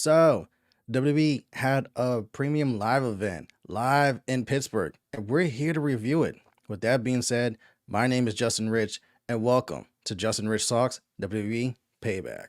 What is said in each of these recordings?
So, WWE had a premium live event live in Pittsburgh, and we're here to review it. With that being said, my name is JustinRitch, and welcome to JustinRitch Talks WWE Payback.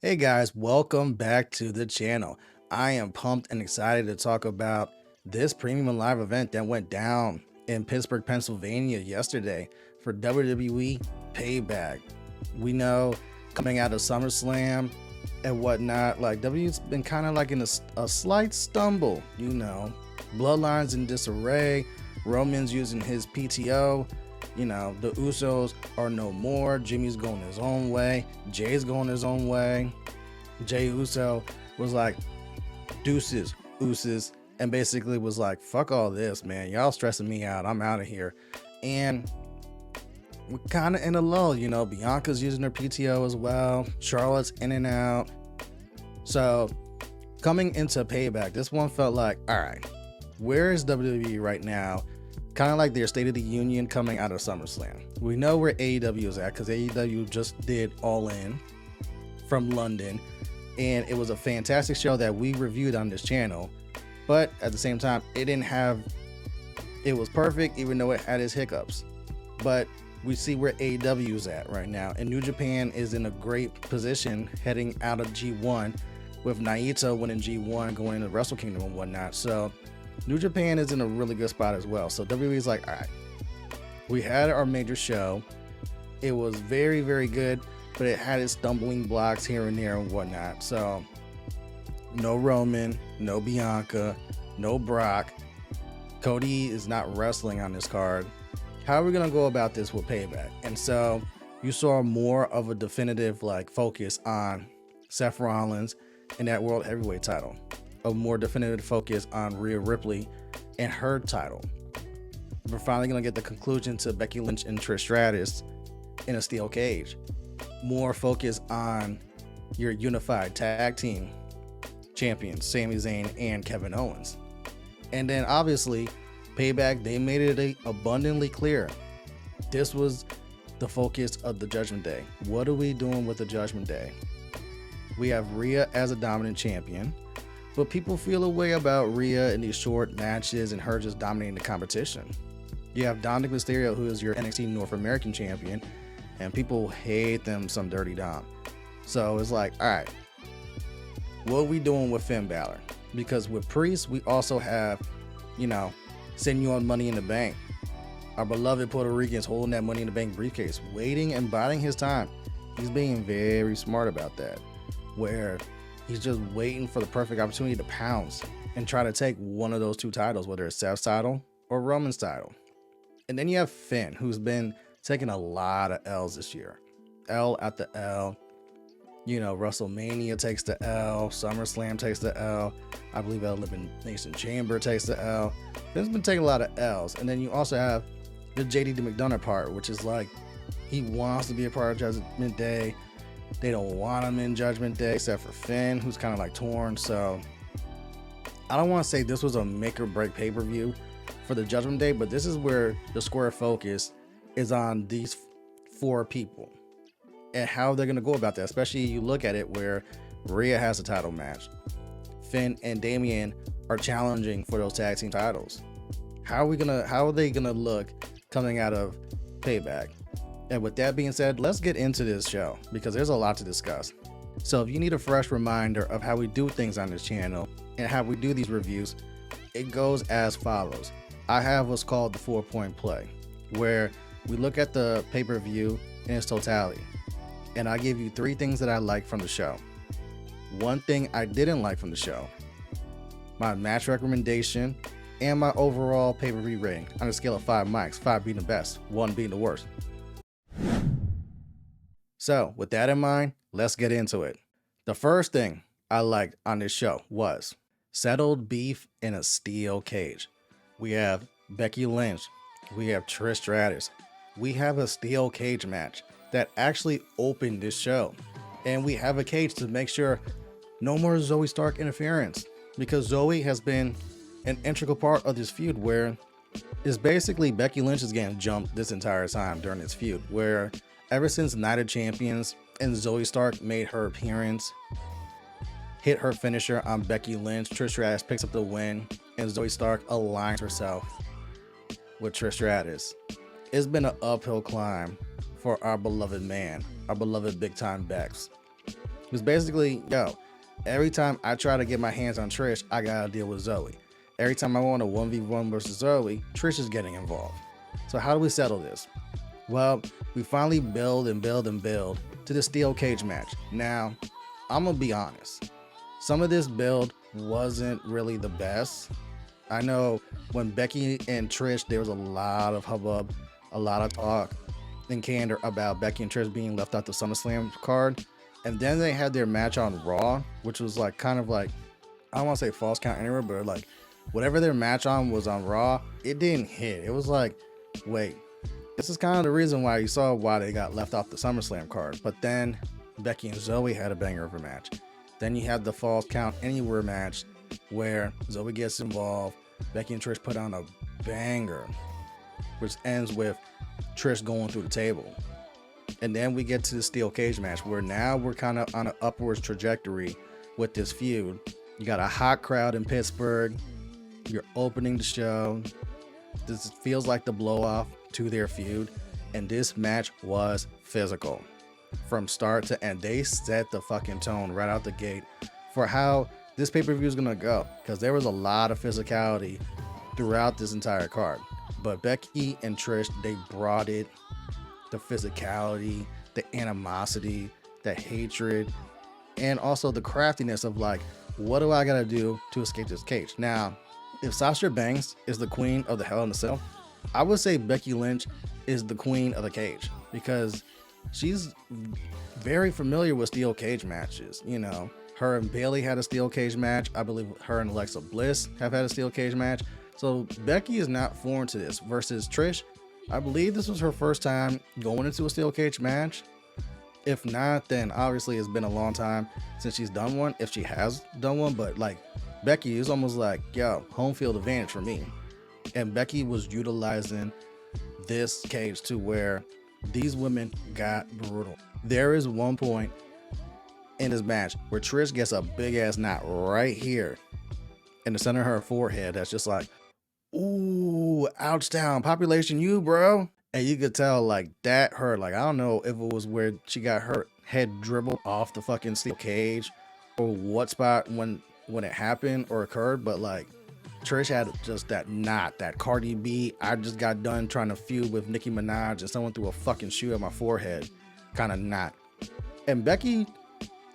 Hey guys, welcome back to the channel. I am pumped and excited to talk about this premium live event that went down in Pittsburgh, Pennsylvania yesterday for WWE Payback. We know coming out of SummerSlam and whatnot, like WWE's been kind of like in a slight stumble, you know. Bloodlines in disarray, Roman's using his PTO. You know, the Usos are no more. Jimmy's going his own way. Jay's going his own way. Jay Uso was like, deuces, ooses, and basically was like, fuck all this, man. Y'all stressing me out. I'm out of here. And we're kind of in a lull, you know. Bianca's using her PTO as well. Charlotte's in and out. So coming into Payback, this one felt like, all right, where is WWE right now? Kind of like their State of the Union coming out of SummerSlam. We know where AEW is at because AEW just did All In from London, and it was a fantastic show that we reviewed on this channel. But at the same time, it was perfect, even though it had its hiccups. But we see where AEW is at right now, and New Japan is in a great position heading out of G1 with Naito winning G1, going into Wrestle Kingdom and whatnot. So New Japan is in a really good spot as well. So WWE's like, all right, we had our major show. It was very, very good, but it had its stumbling blocks here and there and whatnot. So no Roman, no Bianca, no Brock. Cody is not wrestling on this card. How are we going to go about this with Payback? And so you saw more of a definitive focus on Seth Rollins and that World Heavyweight title. A more definitive focus on Rhea Ripley and her title. We're finally going to get the conclusion to Becky Lynch and Trish Stratus in a steel cage. More focus on your unified tag team champions, Sami Zayn and Kevin Owens. And then obviously, Payback, they made it abundantly clear. This was the focus of the Judgment Day. What are we doing with the Judgment Day? We have Rhea as a dominant champion. But people feel a way about Rhea in these short matches and her just dominating the competition. You have Dominic Mysterio, who is your NXT North American champion, and people hate them some Dirty Dom. So it's like, all right, what are we doing with Finn Bálor? Because with Priest, we also have, you know, sending you on Money in the Bank. Our beloved Puerto Ricans holding that Money in the Bank briefcase, waiting and biding his time. He's being very smart about that, where he's just waiting for the perfect opportunity to pounce and try to take one of those two titles, whether it's Seth's title or Roman's title. And then you have Finn, who's been taking a lot of L's this year. L at the L. You know, WrestleMania takes the L. SummerSlam takes the L. I believe Elimination Chamber takes the L. Finn's been taking a lot of L's. And then you also have the JD McDonough part, which is like, he wants to be a part of Judgment Day. They don't want him in Judgment Day except for Finn, who's kind of like torn. So I don't want to say this was a make or break pay-per-view for the Judgment Day, but this is where the square focus is on these four people and how they're going to go about that. Especially you look at it where Rhea has a title match. Finn and Damian are challenging for those tag team titles. How are they gonna look coming out of Payback? And with that being said, let's get into this show because there's a lot to discuss. So if you need a fresh reminder of how we do things on this channel and how we do these reviews, it goes as follows. I have what's called the 4-point play, where we look at the pay-per-view in its totality. And I give you 3 things that I like from the show. 1 thing I didn't like from the show. My match recommendation, and my overall pay-per-view rating on a scale of 5 mics, 5 being the best, 1 being the worst. So with that in mind, let's get into it. The first thing I liked on this show was settled beef in a steel cage. We have Becky Lynch, we have Trish Stratus. We have a steel cage match that actually opened this show. And we have a cage to make sure no more Zoey Stark interference, because Zoey has been an integral part of this feud where it's basically Becky Lynch is getting jumped this entire time during this feud, where ever since Night of Champions and Zoey Stark made her appearance, hit her finisher on Becky Lynch, Trish Stratus picks up the win, and Zoey Stark aligns herself with Trish Stratus. It's been an uphill climb for our beloved man, our beloved big time Bex. Because basically, every time I try to get my hands on Trish, I gotta deal with Zoey. Every time I want a 1v1 versus Zoey, Trish is getting involved. So how do we settle this? Well, we finally build to the steel cage match. Now, I'm gonna be honest. Some of this build wasn't really the best. I know when Becky and Trish, there was a lot of hubbub, a lot of talk and candor about Becky and Trish being left out the SummerSlam card. And then they had their match on Raw, which was like kind of like, I don't want to say false count anywhere, but like whatever their match on was on Raw, it didn't hit. It was like, wait, this is kind of the reason why you saw why they got left off the SummerSlam card. But then Becky and Zoey had a banger of a match. Then you had the false count anywhere match where Zoey gets involved. Becky and Trish put on a banger, which ends with Trish going through the table. And then we get to the steel cage match where now we're kind of on an upwards trajectory with this feud. You got a hot crowd in Pittsburgh. You're opening the show. This feels like the blow off to their feud. And this match was physical from start to end. They set the fucking tone right out the gate for how this pay-per-view is going to go, because there was a lot of physicality throughout this entire card. But Becky and Trish, they brought it. The physicality, the animosity, the hatred, and also the craftiness of like, what do I gotta do to escape this cage? Now, if Sasha Banks is the queen of the Hell in a Cell, I would say Becky Lynch is the queen of the cage, because she's very familiar with steel cage matches. You know, her and Bayley had a steel cage match. I believe her and Alexa Bliss have had a steel cage match. So Becky is not foreign to this. Versus Trish, I believe this was her first time going into a steel cage match. If not, then obviously it's been a long time since she's done one, if she has done one. But like Becky is almost like, home field advantage for me. And Becky was utilizing this cage to where these women got brutal. There is one point in this match where Trish gets a big ass knot right here in the center of her forehead that's just like, ooh, ouch down, population you, bro. And you could tell like that hurt. Like, I don't know if it was where she got her head dribbled off the fucking steel cage or what spot when it happened or occurred, but like Trish had just that knot, that Cardi B, I just got done trying to feud with Nicki Minaj and someone threw a fucking shoe at my forehead kind of knot. And Becky,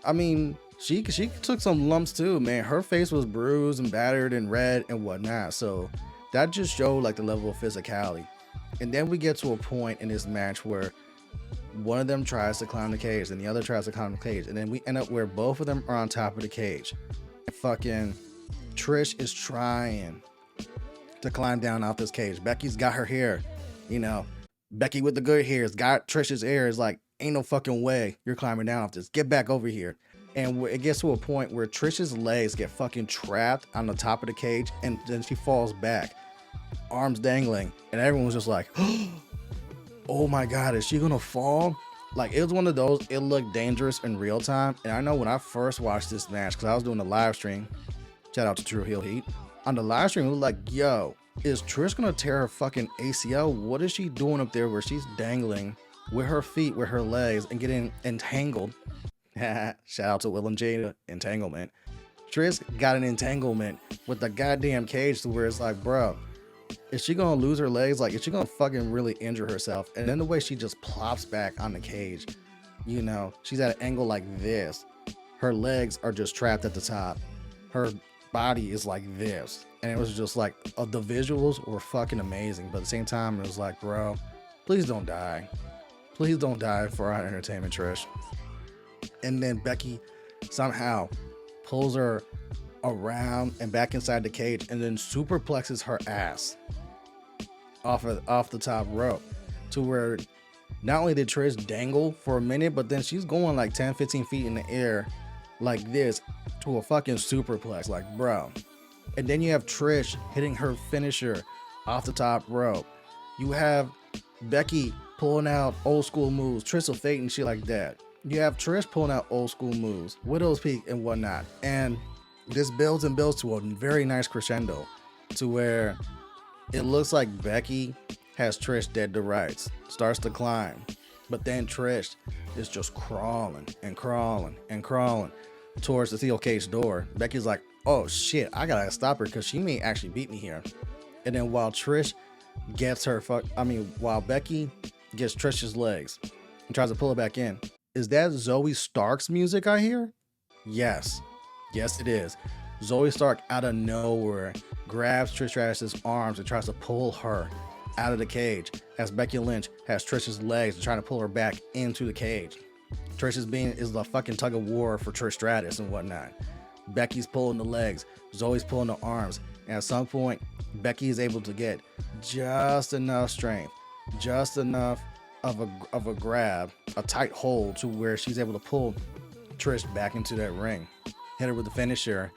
I mean, she took some lumps too, man. Her face was bruised and battered and red and whatnot. So that just showed like the level of physicality. And then we get to a point in this match where one of them tries to climb the cage and the other tries to climb the cage. And then we end up where both of them are on top of the cage. And fucking Trish is trying to climb down off this cage. Becky's got her hair, you know, Becky with the good hair has got Trish's hair. Is like, ain't no fucking way you're climbing down off this. Get back over here. And it gets to a point where Trish's legs get fucking trapped on the top of the cage, and then she falls back, arms dangling, and everyone's just like, oh my God, is she gonna fall? Like, it was one of those, it looked dangerous in real time. And I know when I first watched this match, because I was doing the live stream, shout out to True Heel Heat, on the live stream, it was like, yo, is Trish gonna tear her fucking ACL? What is she doing up there where she's dangling with her feet, with her legs, and getting entangled? Shout out to Will and Jada, entanglement. Trish got an entanglement with the goddamn cage to where it's like, bro, is she gonna lose her legs? Like, is she gonna fucking really injure herself? And then the way she just plops back on the cage, you know, she's at an angle like this. Her legs are just trapped at the top. Her body is like this. And it was just like, the visuals were fucking amazing. But at the same time, it was like, bro, please don't die. Please don't die for our entertainment, Trish. And then Becky somehow pulls her around and back inside the cage and then superplexes her ass off the top rope, to where not only did Trish dangle for a minute, but then she's going like 10-15 feet in the air like this to a fucking superplex, like, bro. And then you have Trish hitting her finisher off the top rope. You have Becky pulling out old school moves, Trish of Fate and shit like that. You have Trish pulling out old school moves, Widow's Peak and whatnot. And this builds and builds to a very nice crescendo, to where it looks like Becky has Trish dead to rights, starts to climb. But then Trish is just crawling and crawling and crawling towards the steel cage door. Becky's like, oh shit, I gotta stop her because she may actually beat me here. And then while Becky gets Trish's legs and tries to pull her back in, is that Zoey Stark's music I hear? Yes it is. Zoey Stark out of nowhere grabs Trish Stratus' arms and tries to pull her out of the cage, as Becky Lynch has Trish's legs and trying to pull her back into the cage. Trish is the fucking tug of war for Trish Stratus and whatnot. Becky's pulling the legs, Zoey's pulling the arms, and at some point Becky is able to get just enough strength, just enough of a grab, a tight hold, to where she's able to pull Trish back into that ring. Hit her with the finisher,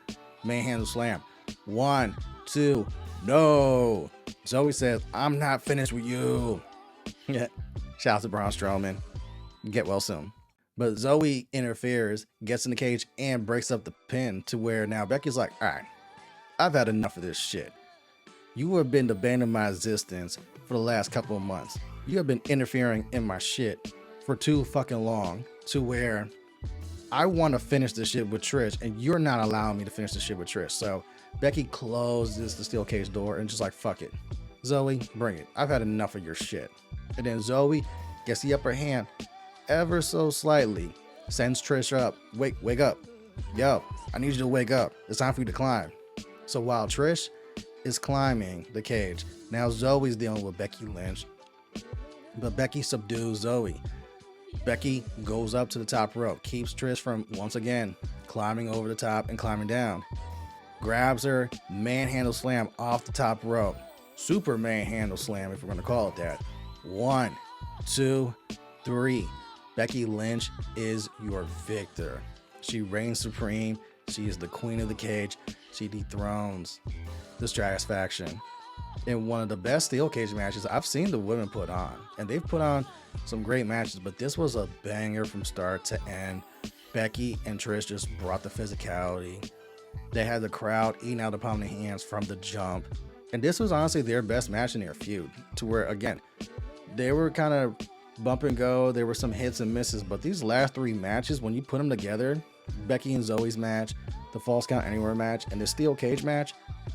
manhandle slam. 1, 2, no. Zoey says, I'm not finished with you. Yeah. Shout out to Braun Strowman. Get well soon. But Zoey interferes, gets in the cage, and breaks up the pin, to where now Becky's like, all right, I've had enough of this shit. You have been the bane of my existence for the last couple of months. You have been interfering in my shit for too fucking long, to where I want to finish this shit with Trish, and you're not allowing me to finish this shit with Trish. So Becky closes the steel cage door and just like, fuck it. Zoey, bring it. I've had enough of your shit. And then Zoey gets the upper hand ever so slightly, sends Trish up. Wake up. Yo, I need you to wake up. It's time for you to climb. So while Trish is climbing the cage, now Zoey's dealing with Becky Lynch. But Becky subdues Zoey. Becky goes up to the top rope, keeps Trish from, once again, climbing over the top and climbing down. Grabs her, manhandle slam off the top rope. Super manhandle slam, if we're going to call it that. 1, 2, 3. Becky Lynch is your victor. She reigns supreme. She is the queen of the cage. She dethrones the Stratus faction in one of the best steel cage matches I've seen the women put on. And they've put on some great matches, but this was a banger from start to end. Becky and Trish just brought the physicality. They had the crowd eating out the palm of their hands from the jump. And this was honestly their best match in their feud, to where, again, they were kind of bump and go. There were some hits and misses, but these last 3 matches, when you put them together, Becky and Zoey's match, the Falls Count Anywhere match, and the steel cage match,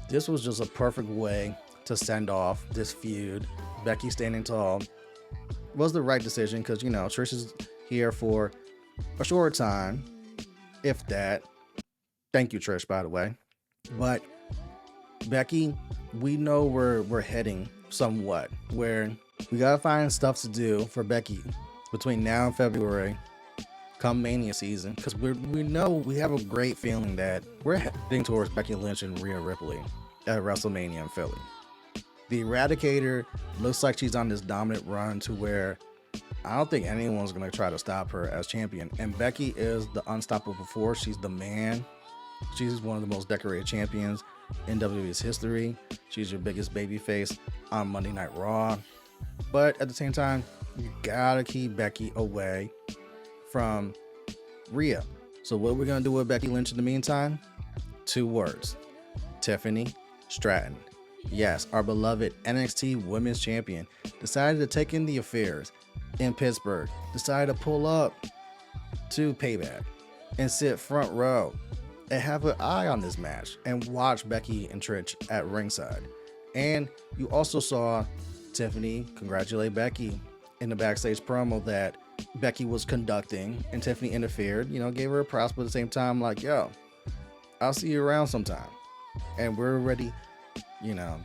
this was just a perfect way to send off this feud. Becky standing tall was the right decision, because, you know, Trish is here for a short time, if that. Thank you, Trish, by the way. But Becky, we know we're heading somewhat where we gotta find stuff to do for Becky between now and February, come Mania season, because we know we have a great feeling that we're heading towards Becky Lynch and Rhea Ripley at WrestleMania in Philly. The Eradicator looks like she's on this dominant run, to where I don't think anyone's gonna try to stop her as champion. And Becky is the unstoppable force. She's the man. She's one of the most decorated champions in WWE's history. She's your biggest babyface on Monday Night Raw. But at the same time, you gotta keep Becky away from Rhea. So what we're gonna do with Becky Lynch in the meantime? 2 words. Tiffany Stratton. Yes, our beloved NXT Women's Champion decided to take in the affairs in Pittsburgh. Decided to pull up to Payback and sit front row and have an eye on this match and watch Becky and Trish at ringside. And you also saw Tiffany congratulate Becky in the backstage promo that Becky was conducting, and Tiffany interfered, you know, gave her a props, but at the same time, like, yo, I'll see you around sometime. And we're ready you know,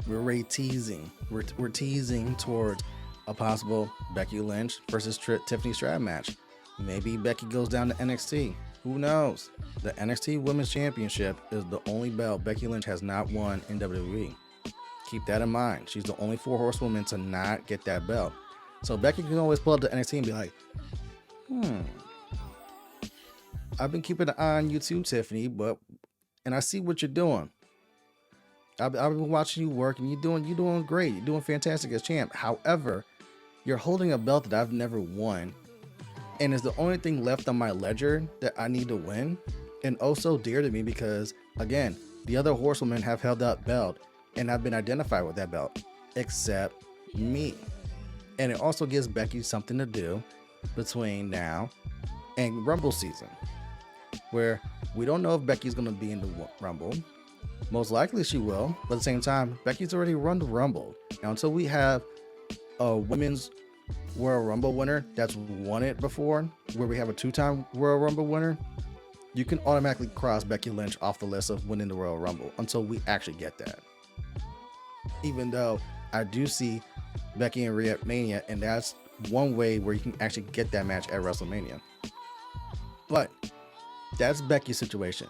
we're already teasing. We're teasing towards a possible Becky Lynch versus Tiffany Stratton match. Maybe Becky goes down to NXT. Who knows? The NXT Women's Championship is the only belt Becky Lynch has not won in WWE. Keep that in mind. She's the only 4 horsewoman to not get that belt. So Becky can always pull up to NXT and be like, I've been keeping an eye on you too, Tiffany, and I see what you're doing. I've been watching you work, and you're doing great. You're doing fantastic as champ. However, you're holding a belt that I've never won, and it's the only thing left on my ledger that I need to win, and oh so dear to me because, again, the other horsewomen have held that belt, and I've been identified with that belt, except me. And it also gives Becky something to do between now and Rumble season, where we don't know if Becky's going to be in the Rumble. Most likely she will, but at the same time, Becky's already run the Rumble. Now, until we have a women's Royal Rumble winner that's won it before, where we have a 2-time Royal Rumble winner, you can automatically cross Becky Lynch off the list of winning the Royal Rumble until we actually get that. Even though I do see Becky and Rhea at Mania, and that's one way where you can actually get that match at WrestleMania. But that's Becky's situation.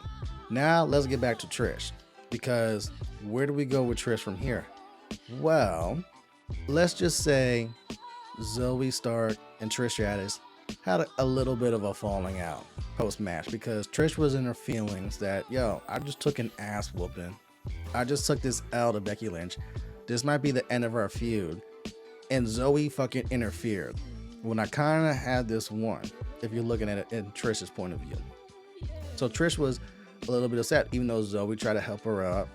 Now let's get back to Trish, because where do we go with Trish from here? Well, let's just say Zoey Stark and Trish Stratus had a little bit of a falling out post-match, because Trish was in her feelings that, I just took an ass whooping. I just took this L to Becky Lynch. This might be the end of our feud. And Zoey fucking interfered when I kind of had this one, if you're looking at it in Trish's point of view. So Trish was a little bit upset, even though Zoey tried to help her out.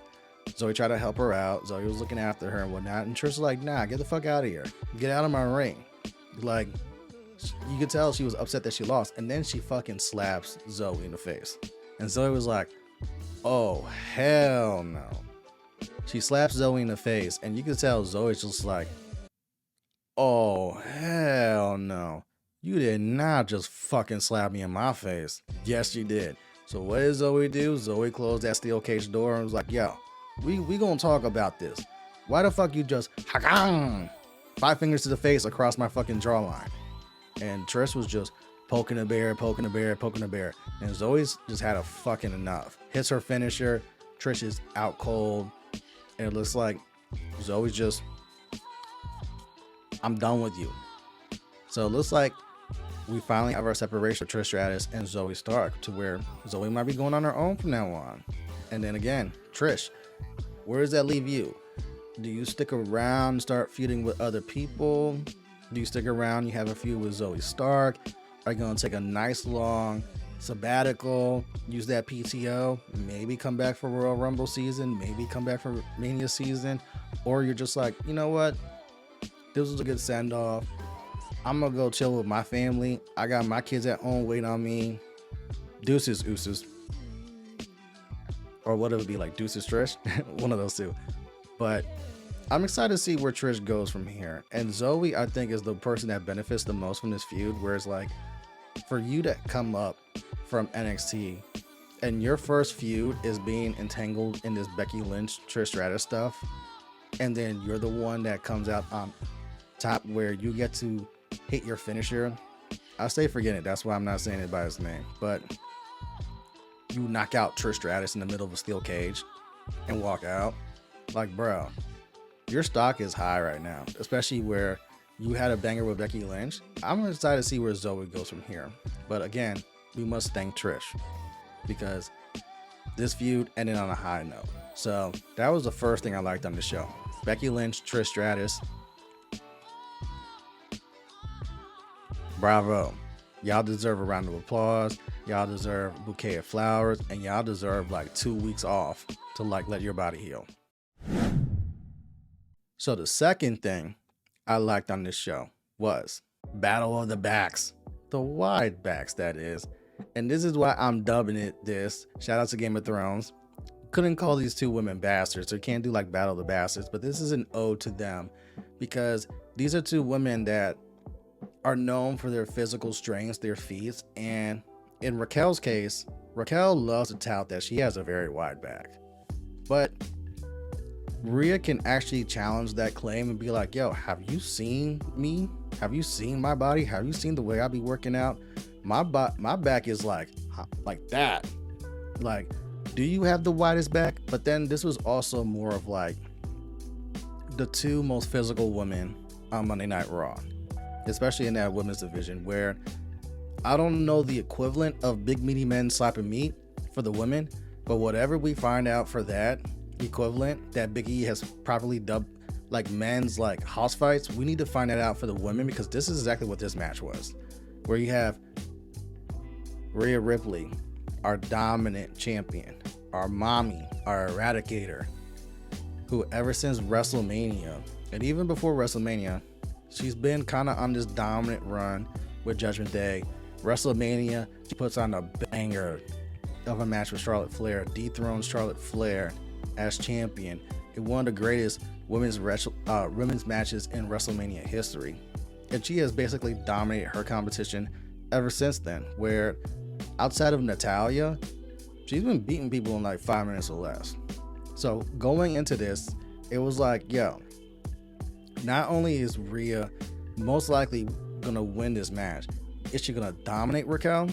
Zoey was looking after her and whatnot. And Trish was like, nah, get the fuck out of here. Get out of my ring. Like, you could tell she was upset that she lost. And then she fucking slaps Zoey in the face. And Zoey was like, oh, hell no. She slaps Zoey in the face. And you could tell Zoey's just like, oh, hell no. You did not just fucking slap me in my face. Yes, you did. So what did Zoey do? Zoey closed that steel cage door and was like, we gonna talk about this. Why the fuck you just 5 fingers to the face across my fucking jawline? And Trish was just poking the bear. And Zoey's just had a fucking enough. Hits her finisher. Trish is out cold. And it looks like Zoey's just, I'm done with you. So it looks like we finally have our separation of Trish Stratus and Zoey Stark, to where Zoey might be going on her own from now on. And then again, Trish, where does that leave you? Do you stick around and start feuding with other people? Do you stick around, you have a feud with Zoey Stark? Are you going to take a nice long sabbatical, use that PTO, maybe come back for Royal Rumble season, maybe come back for Mania season? Or you're just like, you know what? This was a good send-off. I'm gonna go chill with my family. I got my kids at home waiting on me. Deuces, ooses. Or what it would be like, deuces, Trish. One of those two. But I'm excited to see where Trish goes from here. And Zoey, I think, is the person that benefits the most from this feud. Whereas, like, for you to come up from NXT and your first feud is being entangled in this Becky Lynch, Trish Stratus stuff, and then you're the one that comes out on top where you get to hit your finisher. I say forget it. That's why I'm not saying it by his name. But you knock out Trish Stratus in the middle of a steel cage and walk out. Like, bro, your stock is high right now, especially where you had a banger with Becky Lynch. I'm excited to see where Zoey goes from here. But again, we must thank Trish, because this feud ended on a high note. So that was the first thing I liked on the show. Becky Lynch, Trish Stratus. Bravo. Y'all deserve a round of applause. Y'all deserve a bouquet of flowers. And y'all deserve like 2 weeks off to like let your body heal. So the second thing I liked on this show was Battle of the Backs. The wide backs, that is. And this is why I'm dubbing it this. Shout out to Game of Thrones. Couldn't call these two women bastards, so you can't do like Battle of the Bastards, but this is an ode to them, because these are two women that are known for their physical strengths, their feats, and in Raquel's case, Raquel loves to tout that she has a very wide back. But Rhea can actually challenge that claim and be like, yo, have you seen me? Have you seen my body? Have you seen the way I be working out? My back is like that. Like, do you have the widest back? But then this was also more of like the two most physical women on Monday Night Raw, especially in that women's division, where I don't know the equivalent of big meaty men slapping meat for the women, but whatever we find out for that equivalent that Big E has properly dubbed like men's like house fights, we need to find that out for the women, because this is exactly what this match was, where you have Rhea Ripley, our dominant champion, our mommy, our eradicator, who ever since WrestleMania, and even before WrestleMania, she's been kind of on this dominant run with Judgment Day. WrestleMania, she puts on a banger of a match with Charlotte Flair, dethrones Charlotte Flair as champion in one of the greatest women's matches in WrestleMania history. And she has basically dominated her competition ever since then, where outside of Natalya, she's been beating people in like 5 minutes or less. So going into this, it was like, yo, not only is Rhea most likely gonna win this match, is she gonna dominate Raquel?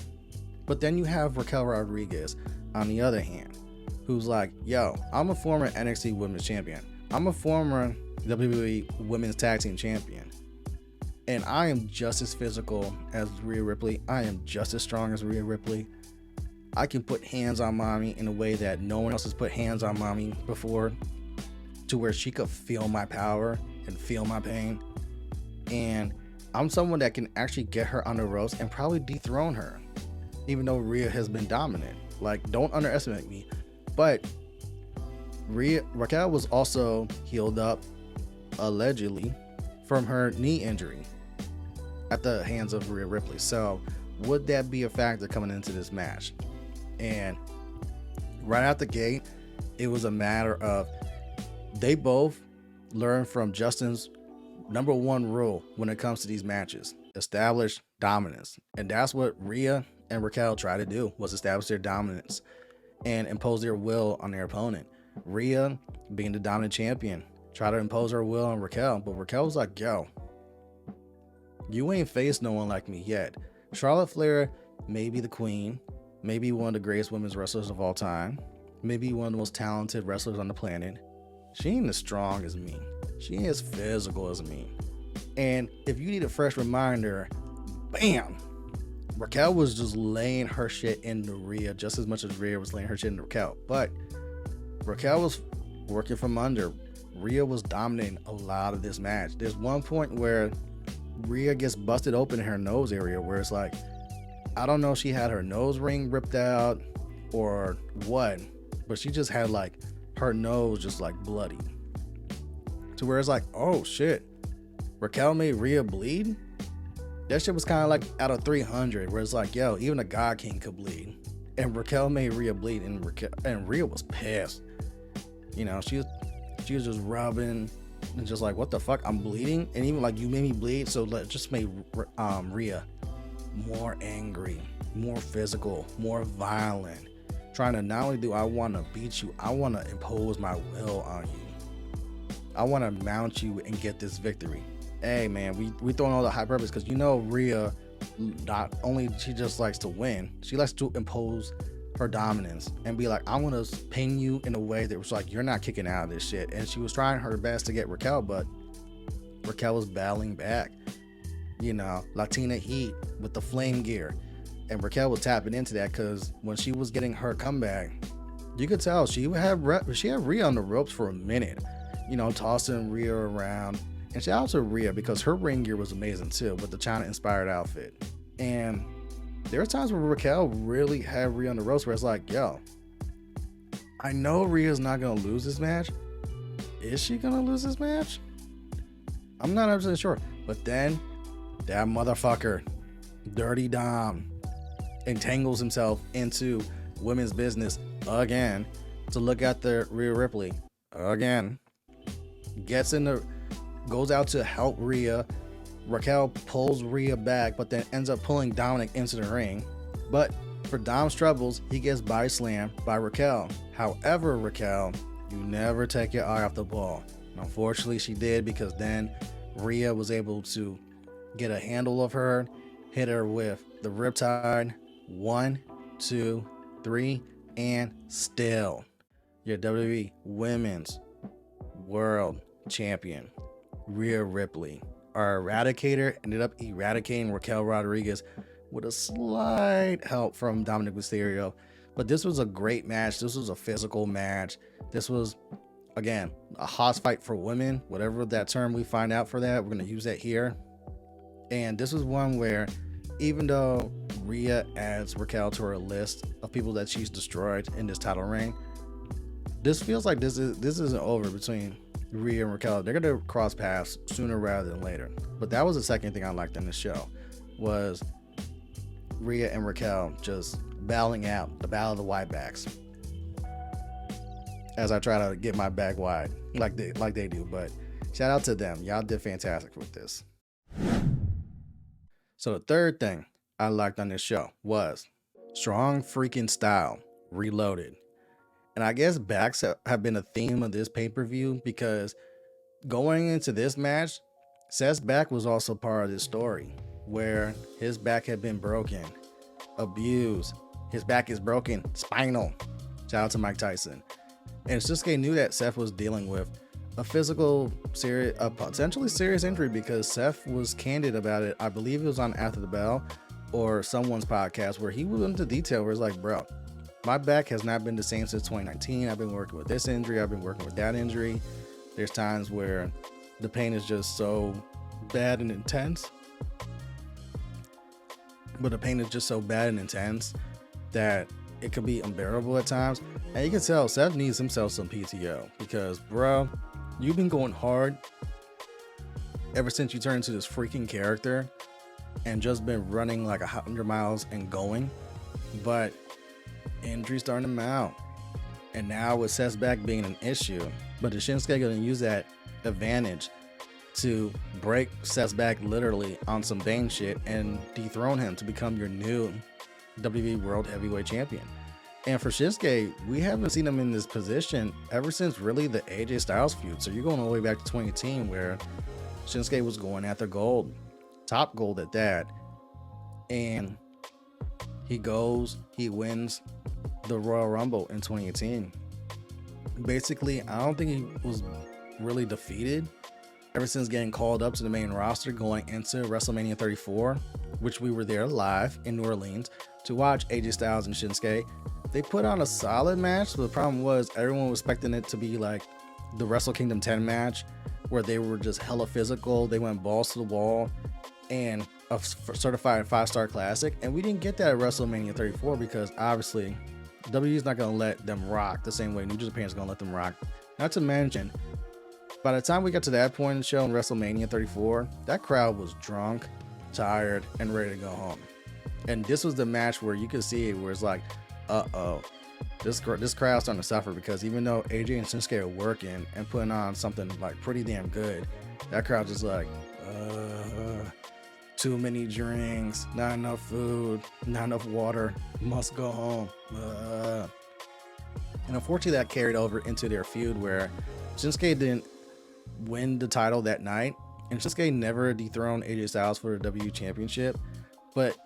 But then you have Raquel Rodriguez on the other hand, who's like, yo, I'm a former NXT Women's Champion. I'm a former WWE Women's Tag Team Champion. And I am just as physical as Rhea Ripley. I am just as strong as Rhea Ripley. I can put hands on mommy in a way that no one else has put hands on mommy before, to where she could feel my power and feel my pain. And I'm someone that can actually get her on the ropes and probably dethrone her, even though Rhea has been dominant. Like, don't underestimate me. But Raquel was also healed up, allegedly, from her knee injury at the hands of Rhea Ripley. So would that be a factor coming into this match? And right out the gate, it was a matter of they both learned from Justin's number one rule when it comes to these matches: establish dominance. And that's what Rhea and Raquel try to do, was establish their dominance and impose their will on their opponent. Rhea, being the dominant champion, tried to impose her will on Raquel, but Raquel was like, yo, you ain't faced no one like me yet. Charlotte Flair may be the queen, maybe one of the greatest women's wrestlers of all time, maybe one of the most talented wrestlers on the planet. She ain't as strong as me. She ain't as physical as me. And if you need a fresh reminder, bam, Raquel was just laying her shit into Rhea just as much as Rhea was laying her shit into Raquel. But Raquel was working from under. Rhea was dominating a lot of this match. There's one point where Rhea gets busted open in her nose area, where it's like, I don't know if she had her nose ring ripped out or what, but she just had like her nose just like bloody, to where it's like, oh shit, Raquel made Rhea bleed. That shit was kind of like out of 300, where it's like, yo, even a God King could bleed, and Raquel made Rhea bleed, and Rhea was pissed. You know, she was just rubbing and just like, what the fuck, I'm bleeding, and even like, you made me bleed, so that just made Rhea more angry, more physical, more violent, trying to not only do I want to beat you, I want to impose my will on you. I want to mount you and get this victory. Hey man, we throwing all the hyperbole, because you know Rhea, not only she just likes to win, she likes to impose her dominance and be like, I want to pin you in a way that was like, you're not kicking out of this shit. And she was trying her best to get Raquel, but Raquel was battling back. You know, Latina heat with the flame gear, and Raquel was tapping into that, because when she was getting her comeback, you could tell she had Rhea on the ropes for a minute, you know, tossing Rhea around. And shout out to Rhea, because her ring gear was amazing too, with the China inspired outfit. And there were times where Raquel really had Rhea on the ropes, where it's like, yo, I know Rhea's not gonna lose this match. Is she gonna lose this match? I'm not 100% sure. But then that motherfucker, Dirty Dom, entangles himself into women's business again to look at the Rhea Ripley again. Goes out to help Rhea. Raquel pulls Rhea back, but then ends up pulling Dominic into the ring. But for Dom's troubles, he gets body slammed by Raquel. However, Raquel You never take your eye off the ball. And unfortunately, she did, because then Rhea was able to get a handle of her, hit her with the Riptide. 1, 2, 3, and still your WWE Women's World Champion, Rhea Ripley. Our Eradicator ended up eradicating Raquel Rodriguez with a slight help from Dominic Mysterio. But this was a great match. This was a physical match. This was, again, a house fight for women, whatever that term we find out for that. We're going to use that here. And this was one where, even though Rhea adds Raquel to her list of people that she's destroyed in this title reign, this feels like this isn't over between Rhea and Raquel. They're going to cross paths sooner rather than later. But that was the second thing I liked in this show, was Rhea and Raquel just battling out the battle of the wide backs. As I try to get my back wide like they do. But shout out to them. Y'all did fantastic with this. So the third thing I liked on this show was strong freaking style reloaded. And I guess backs have been a theme of this pay-per-view, because going into this match, Seth's back was also part of this story, where his back had been broken, abused. His back is broken, spinal. Shout out to Mike Tyson. And Shinsuke knew that Seth was dealing with a potentially serious injury, because Seth was candid about it. I believe it was on After the Bell or someone's podcast, where he went into detail where it's like, bro, my back has not been the same since 2019. I've been working with this injury. I've been working with that injury. There's times where the pain is just so bad and intense. But the pain is just so bad and intense that it could be unbearable at times. And you can tell Seth needs himself some PTO, because, bro, you've been going hard ever since you turned into this freaking character and just been running like 100 miles and going. But injuries starting to mount. And now with Seth's back being an issue, but the Shinsuke going to use that advantage to break Seth's back literally on some Bane shit and dethrone him to become your new WWE World Heavyweight Champion. And for Shinsuke, we haven't seen him in this position ever since really the AJ Styles feud. So you're going all the way back to 2018, where Shinsuke was going after gold, top gold at that. And he wins the Royal Rumble in 2018. Basically, I don't think he was really defeated ever since getting called up to the main roster going into WrestleMania 34, which we were there live in New Orleans to watch AJ Styles and Shinsuke. They put on a solid match, but the problem was everyone was expecting it to be like the Wrestle Kingdom 10 match, where they were just hella physical. They went balls to the wall and a certified 5-star classic. And we didn't get that at WrestleMania 34, because obviously WWE is not going to let them rock the same way New Japan is going to let them rock. Not to mention, by the time we got to that point in the show in WrestleMania 34, that crowd was drunk, tired, and ready to go home. And this was the match where you could see it, where it's like, this crowd's starting to suffer, because even though AJ and Shinsuke are working and putting on something like pretty damn good, that crowd just like, too many drinks, not enough food, not enough water, must go home. And unfortunately, that carried over into their feud, where Shinsuke didn't win the title that night, and Shinsuke never dethroned AJ Styles for the WWE Championship. But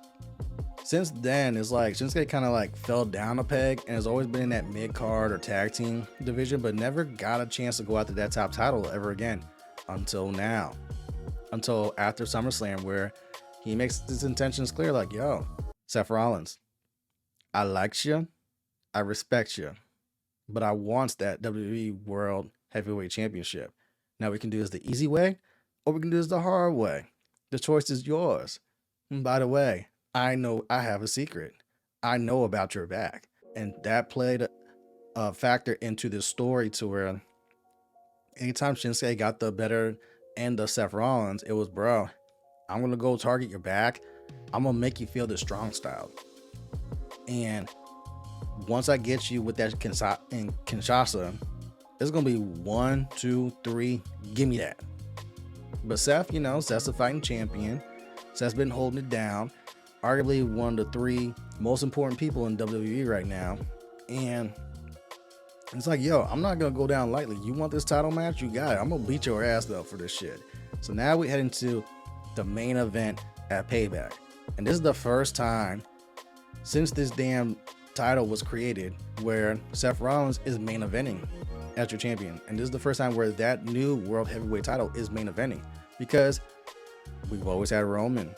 since then, it's like Shinsuke kind of like fell down a peg and has always been in that mid-card or tag team division, but never got a chance to go after that top title ever again until now. Until after SummerSlam, where he makes his intentions clear, like, yo, Seth Rollins, I likes you, I respect you, but I wants that WWE World Heavyweight Championship. Now we can do this the easy way, or we can do this the hard way. The choice is yours. And by the way, I know I have a secret. I know about your back. And that played a factor into this story, to where anytime Shinsuke got the better end of Seth Rollins, it was, bro, I'm going to go target your back. I'm going to make you feel the strong style. And once I get you with that Kinshasa, it's going to be 1, 2, 3, give me that. But Seth, Seth's a fighting champion. Seth's been holding it down. Arguably one of the 3 most important people in WWE right now. And It's like, yo, I'm not gonna go down lightly. You want this title match? You got it. I'm gonna beat your ass though for this shit. So now we head into the main event at Payback. And this is the first time since this damn title was created where Seth Rollins is main eventing as your champion. And this is the first time where that new World Heavyweight title is main eventing, because we've always had Roman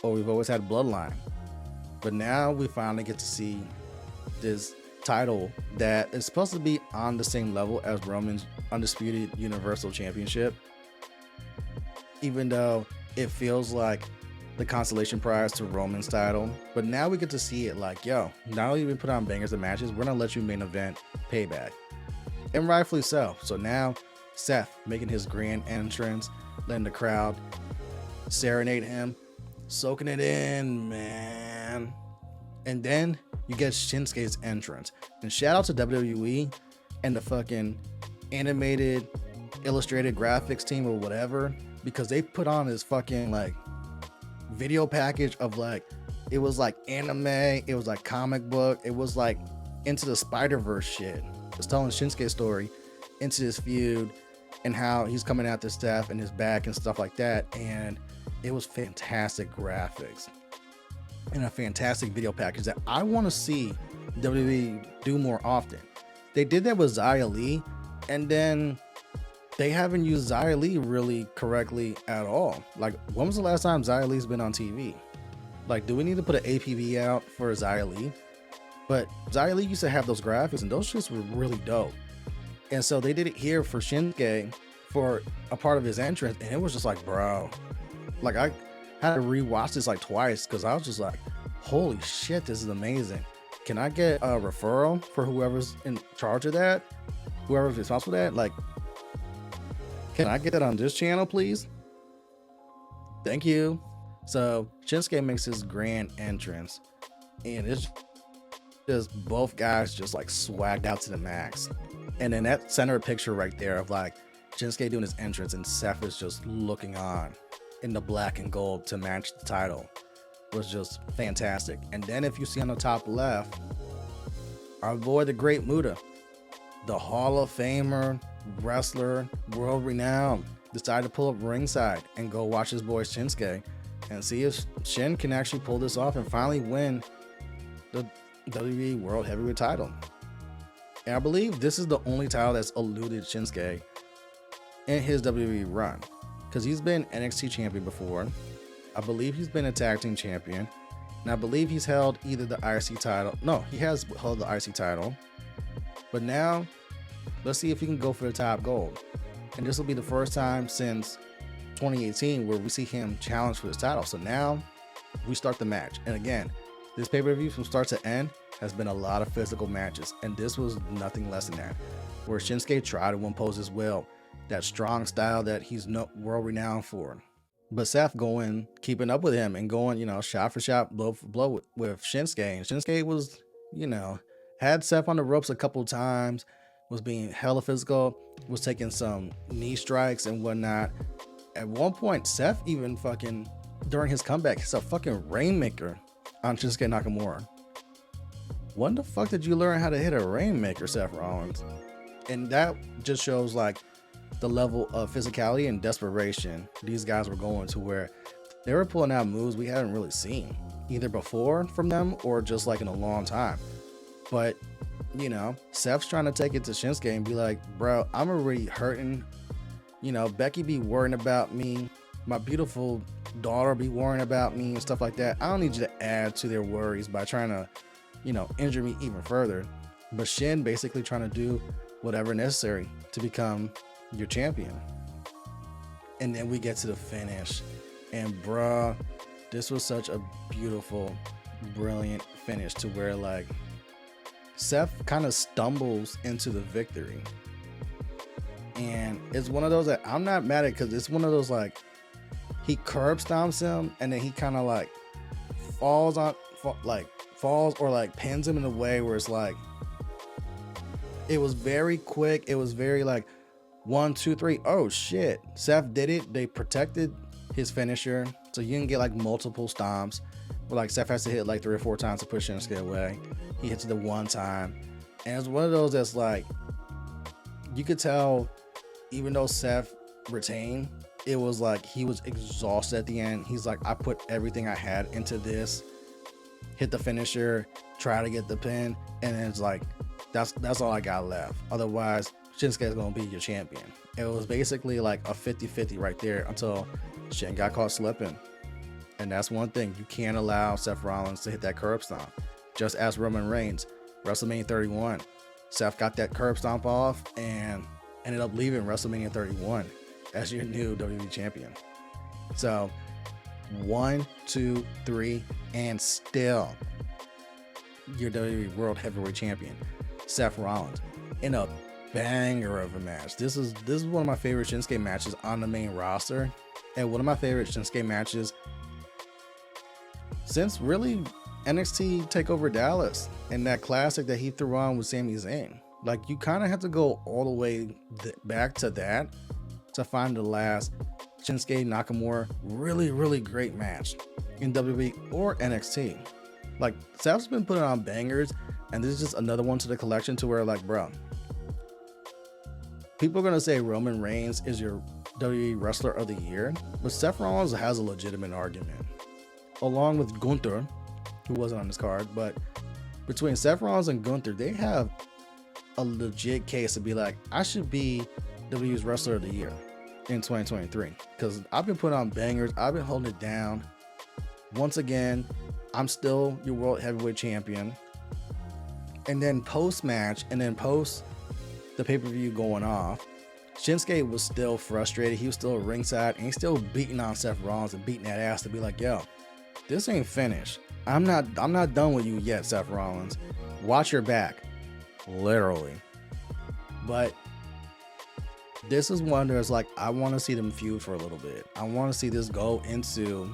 or we've always had Bloodline. But now we finally get to see this title that is supposed to be on the same level as Roman's Undisputed Universal Championship, even though it feels like the consolation prize to Roman's title. But now we get to see it like, yo, not only we put on bangers and matches, we're gonna let you main event Payback, and rightfully so. So now Seth making his grand entrance, letting the crowd serenade him, soaking it in, man. And then you get Shinsuke's entrance. And shout out to WWE and the fucking animated, illustrated graphics team or whatever, because they put on this fucking like video package of like, it was like anime, it was like comic book, it was like Into the Spider-Verse shit. It's telling Shinsuke's story into this feud and how he's coming at this stuff and his back and stuff like that. And it was fantastic graphics and a fantastic video package that I want to see WWE do more often. They did that with Xia Li, and then they haven't used Xia Li really correctly at all. Like, when was the last time Xia Li's been on TV? Like, do we need to put an APB out for Xia Li? But Xia Li used to have those graphics, and those shits were really dope. And so they did it here for Shinsuke for a part of his entrance, and it was just like, bro, like I had to rewatch this like twice because I was just like, holy shit, this is amazing. Can I get a referral for whoever's in charge of that? Whoever's responsible for that? Like, can I get that on this channel, please? Thank you. So Shinsuke makes his grand entrance, and it's just both guys just like swagged out to the max. And then that center picture right there of like Shinsuke doing his entrance and Seth is just looking on in the black and gold to match the title was just fantastic. And then if you see on the top left, our boy the Great Muta, the Hall of Famer, wrestler, world renowned, decided to pull up ringside and go watch his boy Shinsuke and see if Shin can actually pull this off and finally win the WWE World Heavyweight title. And I believe this is the only title that's eluded Shinsuke in his WWE run, because he's been NXT champion before. I believe he's been a tag team champion, and I believe he's held either the IC title. No, he has held the IC title, but now let's see if he can go for the top gold. And this will be the first time since 2018 where we see him challenge for his title. So now we start the match, and again, this pay-per-view from start to end has been a lot of physical matches, and this was nothing less than that, where Shinsuke tried to impose his will, that strong style that he's world renowned for. But Seth going, keeping up with him and going, you know, shot for shot, blow for blow with Shinsuke. And Shinsuke was, you know, had Seth on the ropes a couple times, was being hella physical, was taking some knee strikes and whatnot. At one point, Seth even fucking, during his comeback, it's a fucking rainmaker on Shinsuke Nakamura. When the fuck did you learn how to hit a rainmaker, Seth Rollins? And that just shows like the level of physicality and desperation these guys were going to, where they were pulling out moves we hadn't really seen either before from them or just like in a long time. But you know, Seth's trying to take it to Shinsuke and be like, bro, I'm already hurting. You know, Becky be worrying about me, my beautiful daughter be worrying about me and stuff like that. I don't need you to add to their worries by trying to, you know, injure me even further. But Shin basically trying to do whatever necessary to become your champion. And then we get to the finish, and bruh, this was such a beautiful, brilliant finish to where like Seth kind of stumbles into the victory. And it's one of those that I'm not mad at, because it's one of those like he curb stomps him and then he kind of like falls or like pins him in a way where it's like, it was very quick. It was very like 1, 2, 3. Oh shit. Seth did it. They protected his finisher, so you can get like multiple stomps. But like Seth has to hit like 3 or 4 times to push Shinsuke away. He hits it the one time, And it's one of those that's like, you could tell, even though Seth retained, it was like he was exhausted at the end. He's like, I put everything I had into this, hit the finisher, try to get the pin, and then it's like, that's all I got left. Otherwise, Shinsuke is going to be your champion. It was basically like a 50-50 right there until Shin got caught slipping. And that's one thing. You can't allow Seth Rollins to hit that curb stomp. Just as Roman Reigns, WrestleMania 31. Seth got that curb stomp off and ended up leaving WrestleMania 31 as your new WWE champion. So 1, 2, 3, and still your WWE World Heavyweight Champion, Seth Rollins, in a banger of a match. This is one of my favorite Shinsuke matches on the main roster, and one of my favorite Shinsuke matches since really NXT TakeOver Dallas and that classic that he threw on with Sami Zayn. Like, you kind of have to go all the way back to that to find the last Shinsuke Nakamura really great match in WWE or NXT. Like, Seth's been putting on bangers, and this is just another one to the collection to where, like, bro, people are gonna say Roman Reigns is your WWE Wrestler of the Year, but Seth Rollins has a legitimate argument, along with Gunther, who wasn't on this card. But between Seth Rollins and Gunther, they have a legit case to be like, I should be WWE's Wrestler of the Year in 2023, because I've been putting on bangers, I've been holding it down. Once again, I'm still your World Heavyweight Champion. And then post-match, and then post the pay-per-view going off, Shinsuke was still frustrated. He was still ringside, and he's still beating on Seth Rollins and beating that ass to be like, yo, this ain't finished. I'm not done with you yet, Seth Rollins. Watch your back. Literally. But this is one that's like, I want to see them feud for a little bit. I want to see this go into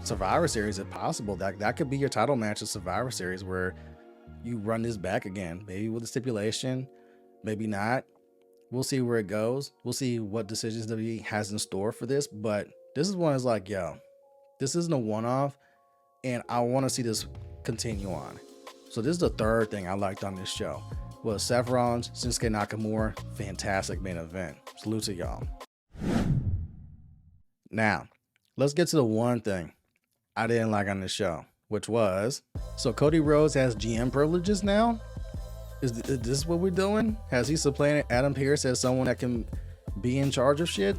Survivor Series if possible. That could be your title match of Survivor Series, where you run this back again, maybe with a stipulation, maybe not. We'll see where it goes. We'll see what decisions WWE has in store for this. But this is one that's like, yo, this isn't a one-off, and I want to see this continue on. So this is the third thing I liked on this show, was Seth Rollins, Shinsuke Nakamura, fantastic main event. Salute to y'all. Now, let's get to the one thing I didn't like on this show, which was, so Cody Rhodes has GM privileges now? Is this what we're doing? Has he supplanted Adam Pearce as someone that can be in charge of shit?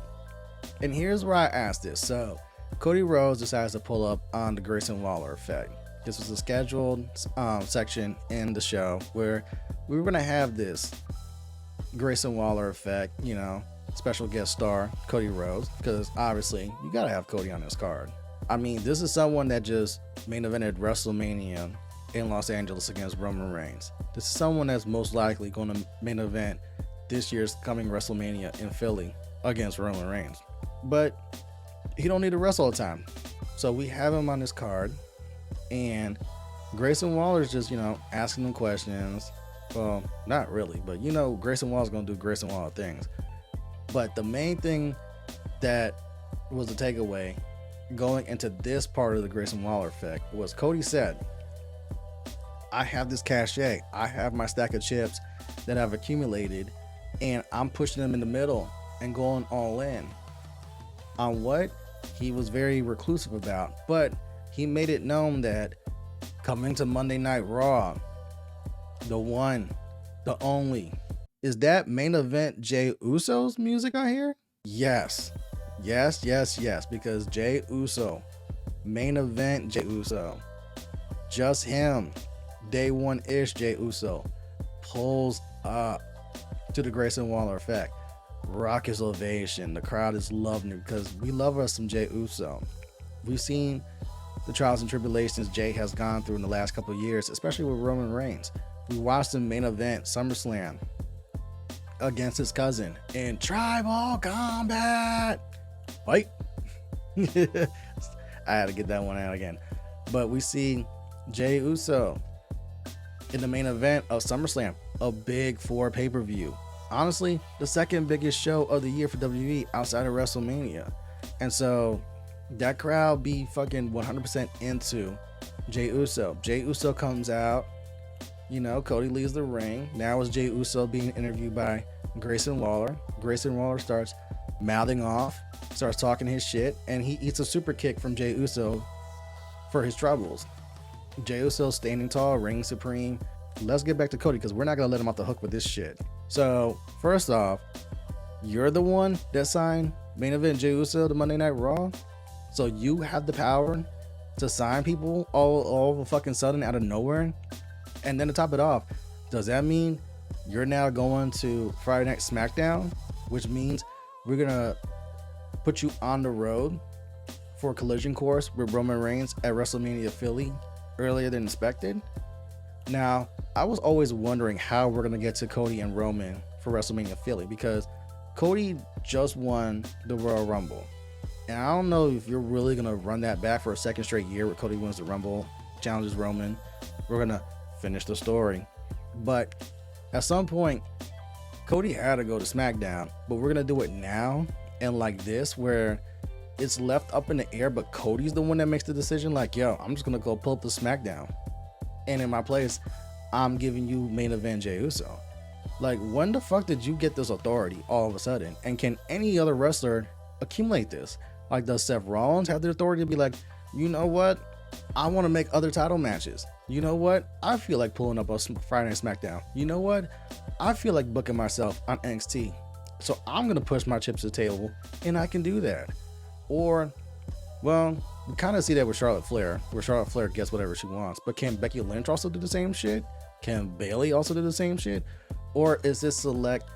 And here's where I asked this. So Cody Rhodes decides to pull up on the Grayson Waller effect. This was a scheduled section in the show where we were going to have this Grayson Waller effect, you know, special guest star Cody Rhodes, because obviously you got to have Cody on this card. I mean, this is someone that just main evented WrestleMania in Los Angeles against Roman Reigns. This is someone that's most likely going to main event this year's coming WrestleMania in Philly against Roman Reigns. But he don't need to wrestle all the time. So we have him on this card, and Grayson Waller's just, you know, asking him questions. Well, not really, but you know, Grayson Waller's going to do Grayson Waller things. But the main thing that was the takeaway going into this part of the Grayson Waller effect was Cody said, I have this cachet, I have my stack of chips that I've accumulated, and I'm pushing them in the middle and going all in on what he was very reclusive about. But he made it known that coming to Monday Night Raw, the one, the only, is that main event Jey Uso's music I hear? Yes, because Jey Uso, main event Jey Uso, just him, day one-ish Jey Uso, pulls up to the Grayson Waller effect. Raucous ovation. The crowd is loving it because we love us some Jey Uso. We've seen the trials and tribulations Jey has gone through in the last couple of years, especially with Roman Reigns. We watched him main event SummerSlam against his cousin in Tribal Combat. Fight. I had to get that one out again. But we see Jey Uso in the main event of SummerSlam, a big 4 pay-per-view. Honestly, the second biggest show of the year for WWE outside of WrestleMania. And so that crowd be fucking 100% into Jey Uso. Jey Uso comes out You know, Cody leaves the ring. Now it's Jey Uso being interviewed by Grayson Waller. Grayson Waller starts mouthing off, starts talking his shit, and he eats a super kick from Jey Uso for his troubles. Jey Uso standing tall, reigning supreme. Let's get back to Cody because we're not going to let him off the hook with this shit. So, first off, you're the one that signed main event Jey Uso to Monday Night Raw. So you have the power to sign people all of a fucking sudden out of nowhere. And then to top it off, does that mean you're now going to Friday Night SmackDown? Which means we're going to put you on the road for a collision course with Roman Reigns at WrestleMania Philly earlier than expected. Now, I was always wondering how we're going to get to Cody and Roman for WrestleMania Philly because Cody just won the Royal Rumble. And I don't know if you're really going to run that back for a second straight year where Cody wins the Rumble, challenges Roman. We're going to finish the story. But at some point, Cody had to go to SmackDown, but we're going to do it now and like this where it's left up in the air, but Cody's the one that makes the decision. Like, yo, I'm just going to go pull up the SmackDown. And in my place, I'm giving you main event Jey Uso. Like, when the fuck did you get this authority all of a sudden? And can any other wrestler accumulate this? Like, does Seth Rollins have the authority to be like, you know what? I want to make other title matches. You know what? I feel like pulling up a Friday Night SmackDown. You know what? I feel like booking myself on NXT. So I'm going to push my chips to the table, and I can do that. Or, well, we kind of see that with Charlotte Flair, where Charlotte Flair gets whatever she wants. But can Becky Lynch also do the same shit? Can Bayley also do the same shit? Or is this select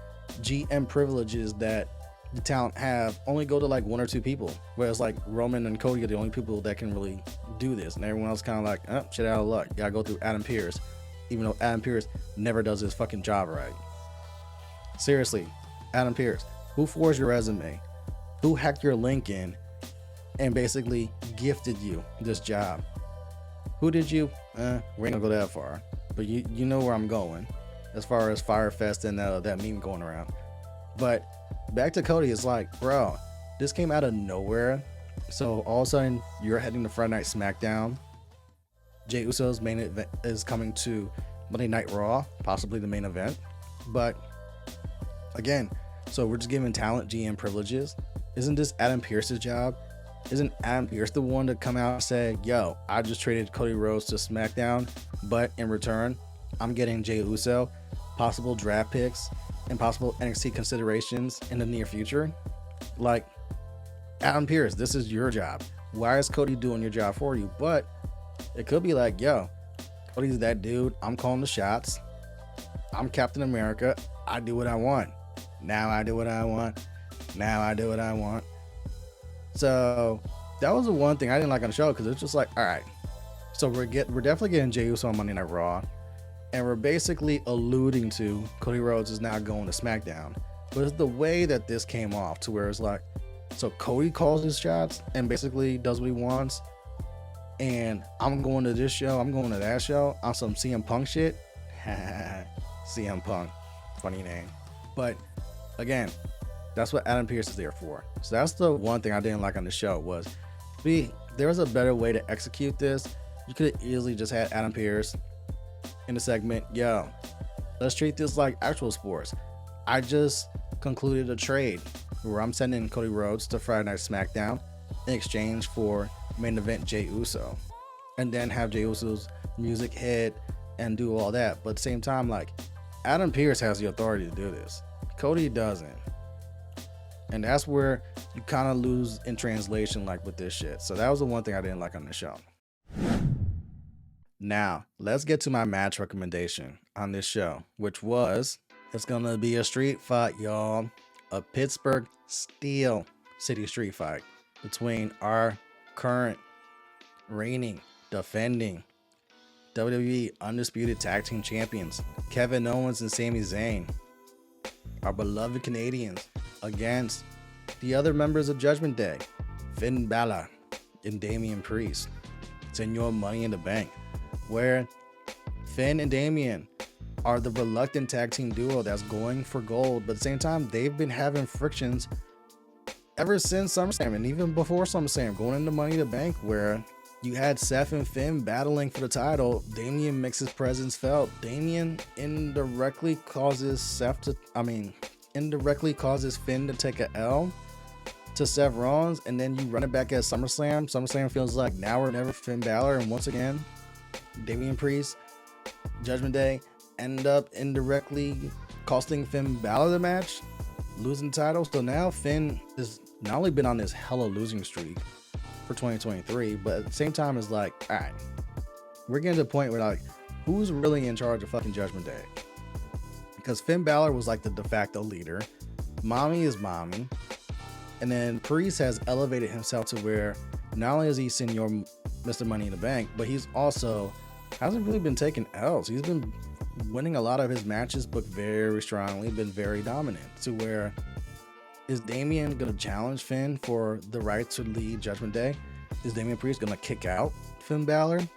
GM privileges that the talent have only go to like one or two people? Whereas like Roman and Cody are the only people that can really do this. And everyone else kind of like, oh, shit out of luck. Gotta go through Adam Pearce. Even though Adam Pearce never does his fucking job right. Seriously, Adam Pearce, who forged your resume? Who hacked your LinkedIn and basically gifted you this job? Who did you? We ain't gonna go that far. But you know where I'm going as far as Firefest and that meme going around. But back to Cody, it's like, bro, this came out of nowhere. So all of a sudden you're heading to Friday Night SmackDown. Jey Uso's main event is coming to Monday Night Raw, possibly the main event. But again, so we're just giving talent GM privileges. Isn't this Adam Pearce's job? Isn't Adam Pearce the one to come out and say, yo, I just traded Cody Rhodes to SmackDown, but in return, I'm getting Jey Uso, possible draft picks, and possible NXT considerations in the near future? Like, Adam Pearce, this is your job. Why is Cody doing your job for you? But it could be like, yo, Cody's that dude. I'm calling the shots. I'm Captain America. I do what I want. Now I do what I want. Now I do what I want. So that was the one thing I didn't like on the show, because it's just like, all right, so we're definitely getting Jey Uso on Monday Night Raw, and we're basically alluding to Cody Rhodes is now going to SmackDown. But it's the way that this came off to where it's like, so Cody calls his shots and basically does what he wants, and I'm going to this show, I'm going to that show on some CM Punk shit. CM Punk, funny name. But again, that's what Adam Pearce is there for. So that's the one thing I didn't like on the show was, there was a better way to execute this. You could have easily just had Adam Pearce in the segment, yo, let's treat this like actual sports. I just concluded a trade where I'm sending Cody Rhodes to Friday Night SmackDown in exchange for main event Jey Uso, and then have Jey Uso's music hit and do all that. But at the same time, like, Adam Pearce has the authority to do this. Cody doesn't. And that's where you kind of lose in translation, like with this shit. So that was the one thing I didn't like on the show. Now, let's get to my match recommendation on this show, which was, it's going to be a street fight, y'all. A Pittsburgh Steel City street fight between our current, reigning, defending WWE Undisputed Tag Team Champions, Kevin Owens and Sami Zayn, our beloved Canadians, against the other members of Judgment Day, Finn Bálor and Damian Priest. It's in your Money in the Bank, where Finn and Damian are the reluctant tag team duo that's going for gold, but at the same time, they've been having frictions ever since SummerSlam and even before SummerSlam, going into Money in the Bank, where You had Seth and Finn battling for the title. Damian makes his presence felt. Damian indirectly causes Finn to take a L to Seth Rollins, and then you run it back at SummerSlam. SummerSlam feels like now or never. Finn Bálor, and once again, Damian Priest, Judgment Day, end up indirectly costing Finn Bálor the match, losing the title. So now Finn has not only been on this hella losing streak for 2023, but at the same time it's like, all right, we're getting to the point where like, who's really in charge of fucking Judgment Day? Because Finn Bálor was like the de facto leader. Mommy is mommy. And then Priest has elevated himself to where not only is he Senor Mr. Money in the Bank, but he's also hasn't really been taking L's. He's been winning a lot of his matches, but very strongly, been very dominant. To where, is Damian gonna challenge Finn for the right to lead Judgment Day? Is Damian Priest gonna kick out Finn Bálor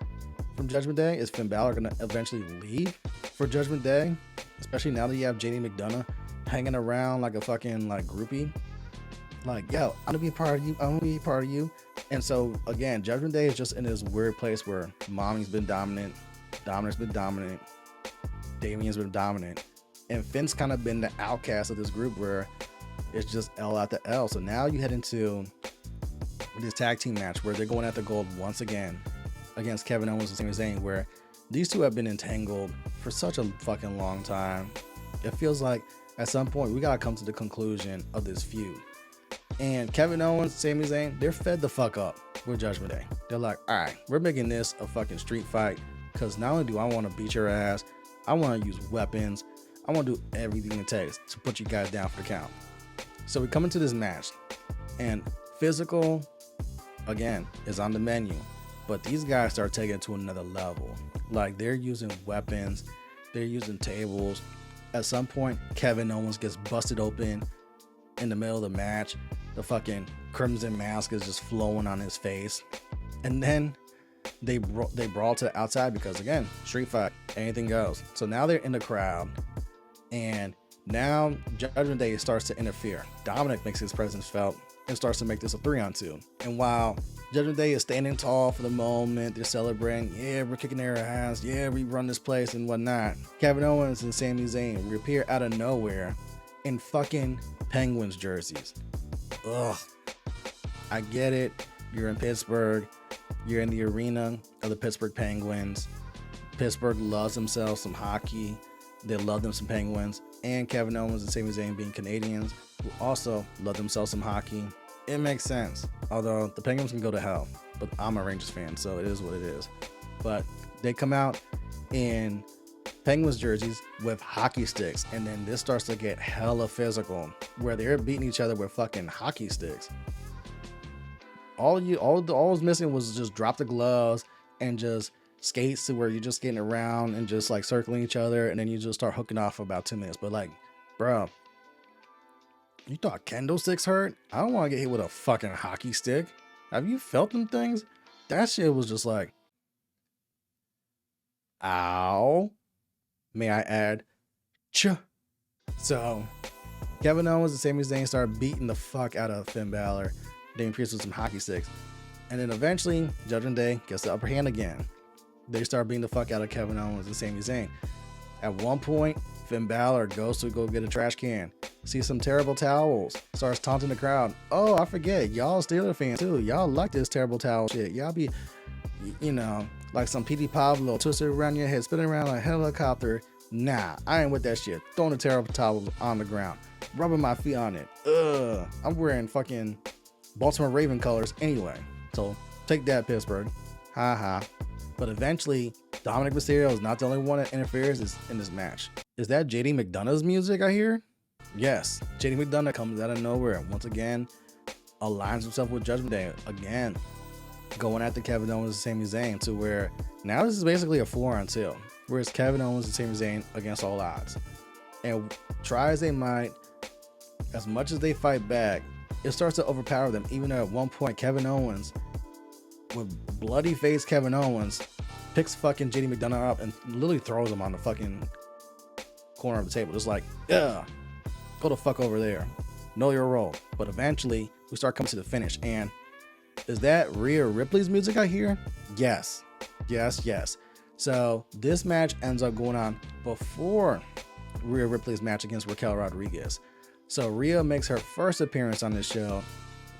from Judgment Day? Is Finn Bálor gonna eventually leave for Judgment Day? Especially now that you have JD McDonough hanging around like a fucking like groupie. Like, yo, I'm gonna be a part of you. I'm gonna be a part of you. And so again, Judgment Day is just in this weird place where Mommy's been dominant, Dominic's been dominant, Damian's been dominant, and Finn's kind of been the outcast of this group where it's just L out the L. So now you head into this tag team match where they're going after gold once again against Kevin Owens and Sami Zayn, where these two have been entangled for such a fucking long time. It feels like at some point we gotta come to the conclusion of this feud. And Kevin Owens, Sami Zayn, they're fed the fuck up with Judgment Day. They're like, all right, we're making this a fucking street fight, because not only do I want to beat your ass, I want to use weapons. I want to do everything it takes to put you guys down for the count. So we come into this match, and physical, again, is on the menu. But these guys start taking it to another level. Like, they're using weapons. They're using tables. At some point, Kevin Owens gets busted open in the middle of the match. The fucking crimson mask is just flowing on his face. And then they brawl to the outside because, again, street fight, anything goes. So now they're in the crowd. And now Judgment Day starts to interfere. Dominic makes his presence felt and starts to make this a 3-on-2. And while Judgment Day is standing tall for the moment, they're celebrating, yeah, we're kicking their ass, yeah, we run this place and whatnot, Kevin Owens and Sami Zayn reappear out of nowhere in fucking Penguins jerseys. Ugh. I get it. You're in Pittsburgh. You're in the arena of the Pittsburgh Penguins. Pittsburgh loves themselves some hockey. They love them some Penguins. And Kevin Owens and Sami Zayn being Canadians who also love themselves some hockey. It makes sense. Although the Penguins can go to hell. But I'm a Rangers fan, so it is what it is. But they come out in Penguins jerseys with hockey sticks, and then this starts to get hella physical where they're beating each other with fucking hockey sticks. All was missing was just drop the gloves and just skates to where you're just getting around and just like circling each other, and then you just start hooking off for about 2 minutes. But like, bro, you thought kendo sticks hurt? I don't want to get hit with a fucking hockey stick. Have you felt them things? That shit was just like, ow. May I add, ch. So Kevin Owens and Sami Zayn start beating the fuck out of Finn Bálor, Damian Priest with some hockey sticks. And then eventually, Judgment Day gets the upper hand again. They start beating the fuck out of Kevin Owens and Sami Zayn. At one point, Finn Bálor goes to go get a trash can, sees some terrible towels, starts taunting the crowd. Oh, I forget, y'all Steelers fans too. Y'all like this terrible towel shit. Y'all be, you know, like some P.D. Pablo, twisted around your head, spinning around like a helicopter. Nah, I ain't with that shit. Throwing the terrible towels on the ground, rubbing my feet on it. Ugh, I'm wearing fucking Baltimore Raven colors anyway. So take that, Pittsburgh. Ha ha. But eventually, Dominic Mysterio is not the only one that interferes in this match. Is that JD McDonough's music I hear? Yes, JD McDonough comes out of nowhere. Once again, aligns himself with Judgment Day. Again, going after Kevin Owens and Sami Zayn, to where now this is basically a 4-on-2. Whereas Kevin Owens and Sami Zayn against all odds. And try as they might, as much as they fight back, it starts to overpower them. Even though at one point Kevin Owens, with bloody face Kevin Owens, picks fucking JD McDonough up and literally throws him on the fucking corner of the table. Just like, yeah, go the fuck over there. Know your role. But eventually we start coming to the finish, and Is that Rhea Ripley's music I hear? Yes. So this match ends up going on before Rhea Ripley's match against Raquel Rodriguez. So Rhea makes her first appearance on this show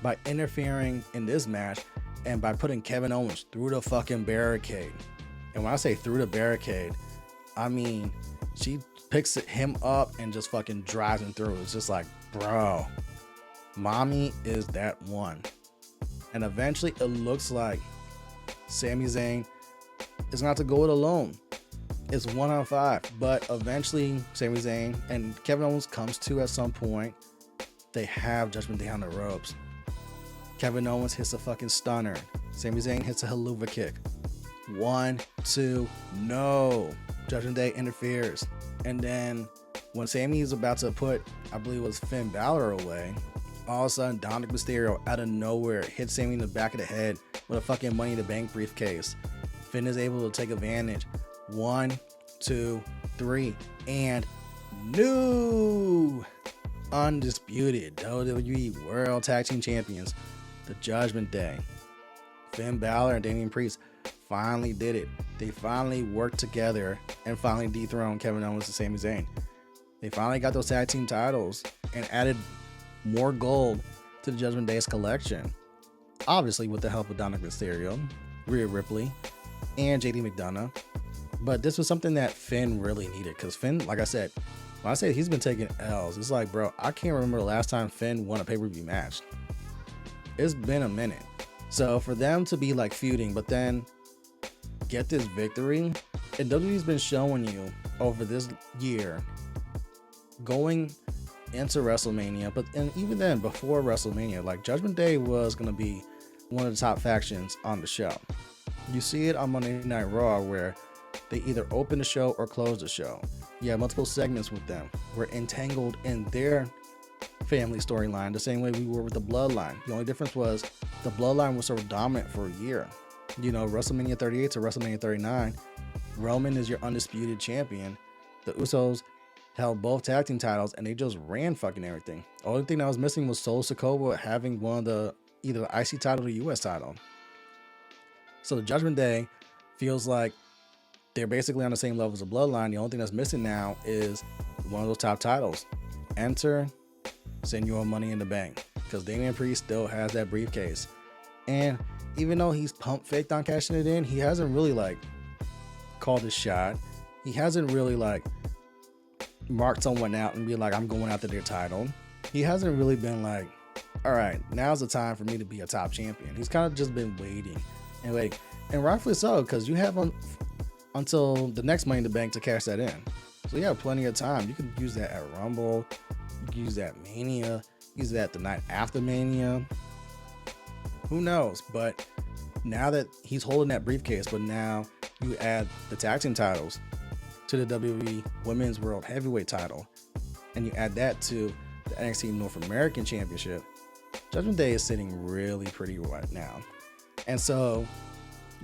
by interfering in this match and by putting Kevin Owens through the fucking barricade. And when I say through the barricade, I mean she picks him up and just fucking drives him through. It's just like, bro, mommy is that one. And eventually it looks like Sami Zayn is going to have to go it alone. It's 1-on-5, but eventually Sami Zayn and Kevin Owens comes to at some point. They have Judgement Day on the ropes. Kevin Owens hits a fucking stunner. Sami Zayn hits a haluva kick. 1, 2, no. Judgement Day interferes. And then when Sami is about to put, I believe it was Finn Bálor away, all of a sudden Dominic Mysterio out of nowhere hits Sami in the back of the head with a fucking Money in the Bank briefcase. Finn is able to take advantage. 1, 2, 3, and new undisputed WWE World Tag Team Champions, the Judgement Day. Finn Bálor and Damian Priest finally did it. They finally worked together and finally dethroned Kevin Owens and Sami Zayn. They finally got those tag team titles and added more gold to the Judgement Day's collection. Obviously with the help of Dominic Mysterio, Rhea Ripley, and JD McDonough. But this was something that Finn really needed, because Finn, like I said, when I say he's been taking L's, it's like, bro, I can't remember the last time Finn won a pay-per-view match. It's been a minute. So for them to be like feuding, but then get this victory, and WWE's been showing you over this year, going into WrestleMania, but and even then before WrestleMania, like Judgement Day was going to be one of the top factions on the show. You see it on Monday Night Raw where they either open the show or close the show. You have multiple segments with them. We're entangled in their family storyline the same way we were with the Bloodline. The only difference was the Bloodline was so dominant for a year. You know, WrestleMania 38 to WrestleMania 39, Roman is your undisputed champion. The Usos held both tag team titles and they just ran fucking everything. The only thing that was missing was Solo Sikoa having one of the either the IC title or the US title. So the Judgement Day feels like they're basically on the same level as the Bloodline. The only thing that's missing now is one of those top titles. Enter Senor Money in the Bank, because Damian Priest still has that briefcase. And even though he's pump faked on cashing it in, he hasn't really like called his shot. He hasn't really like marked someone out and be like, I'm going after their title. He hasn't really been like, all right, now's the time for me to be a top champion. He's kind of just been waiting and waiting, and rightfully so, because you have until the next Money in the Bank to cash that in. So you have plenty of time. You can use that at Rumble, you can use that Mania, use that the night after Mania. Who knows? But now that he's holding that briefcase, but now you add the tag team titles to the WWE Women's World Heavyweight title, and you add that to the NXT North American Championship, Judgement Day is sitting really pretty right now. And so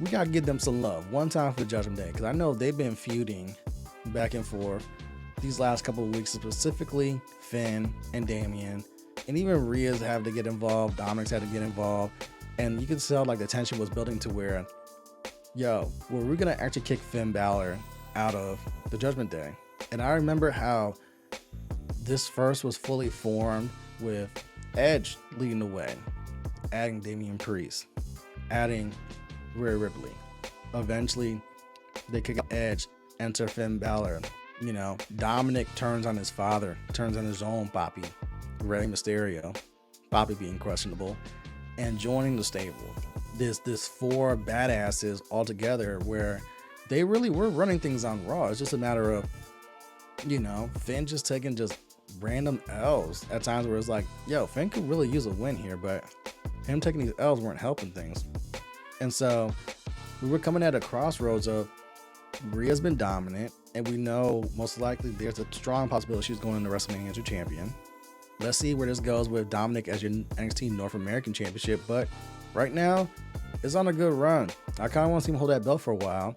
we gotta give them some love one time for Judgement Day, because I know they've been feuding back and forth these last couple of weeks, specifically Finn and Damian, and even Rhea's had to get involved, Dominic's had to get involved, and you could tell like the tension was building to where, yo, well, we're gonna actually kick Finn Bálor out of the Judgement Day. And I remember how this first was fully formed with Edge leading the way, adding Damian Priest, adding Rhea Ripley. Eventually, they kick out Edge, enter Finn Bálor. You know, Dominic turns on his father, turns on his own Papi, Rey Mysterio, Papi being questionable, and joining the stable. This four badasses all together where they really were running things on Raw. It's just a matter of, you know, Finn just taking just random L's at times where it's like, yo, Finn could really use a win here, but him taking these L's weren't helping things. And so we were coming at a crossroads of Rhea's been dominant, and we know most likely there's a strong possibility she's going into WrestleMania as your champion. Let's see where this goes with Dominic as your NXT North American Championship, but right now it's on a good run. I kind of want to see him hold that belt for a while.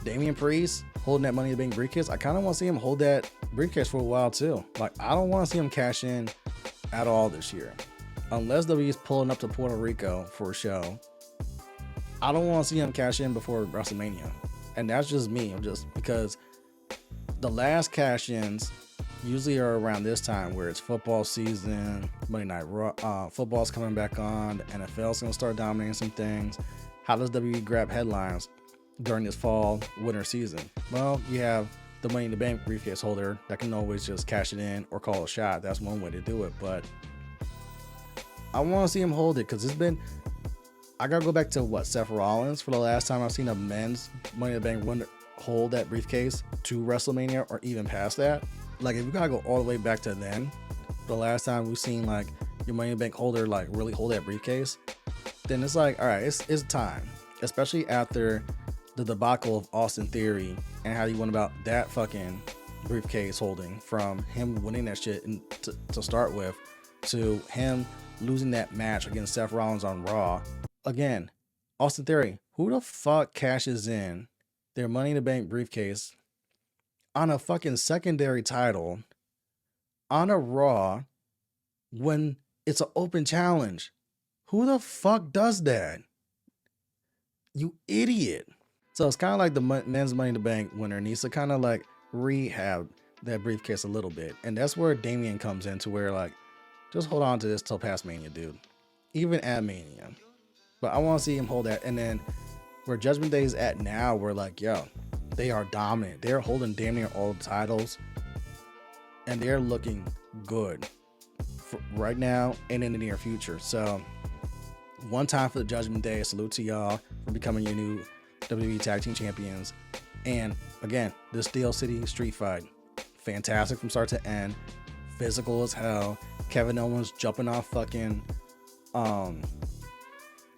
Damian Priest holding that Money in the Bank briefcase, I kind of want to see him hold that briefcase for a while too. Like, I don't want to see him cash in at all this year. unless WWE's pulling up to Puerto Rico for a show, I don't want to see him cash in before WrestleMania. And that's just me, just because the last cash-ins usually are around this time where it's football season, Monday Night Raw, football's coming back on, the NFL's going to start dominating some things. How does WWE grab headlines during this fall, winter season? Well, you have the Money in the Bank briefcase holder that can always just cash it in or call a shot. That's one way to do it, but I want to see him hold it because I gotta go back to Seth Rollins for the last time I've seen a men's Money in the Bank winner hold that briefcase to WrestleMania or even past that. Like, if you gotta go all the way back to then, the last time we've seen like your Money in the Bank holder like really hold that briefcase, then it's like, all right, it's time, especially after the debacle of Austin Theory and how he went about that fucking briefcase holding, from him winning that shit to start with to him losing that match against Seth Rollins on Raw. Again, Austin Theory, who the fuck cashes in their Money in the Bank briefcase on a fucking secondary title on a Raw when it's an open challenge? Who the fuck does that? You idiot. So it's kind of like the men's Money in the Bank winner needs to kind of like rehab that briefcase a little bit. And that's where Damian comes in, to where like, just hold on to this till past Mania, dude. Even at Mania. But I want to see him hold that. And then where Judgment Day is at now, we're like, yo, they are dominant. They're holding damn near all the titles. And they're looking good for right now and in the near future. So one time for the Judgment Day. Salute to y'all for becoming your new WWE Tag Team Champions. And again, the Steel City Street Fight, fantastic from start to end. Physical as hell. Kevin Owens jumping off fucking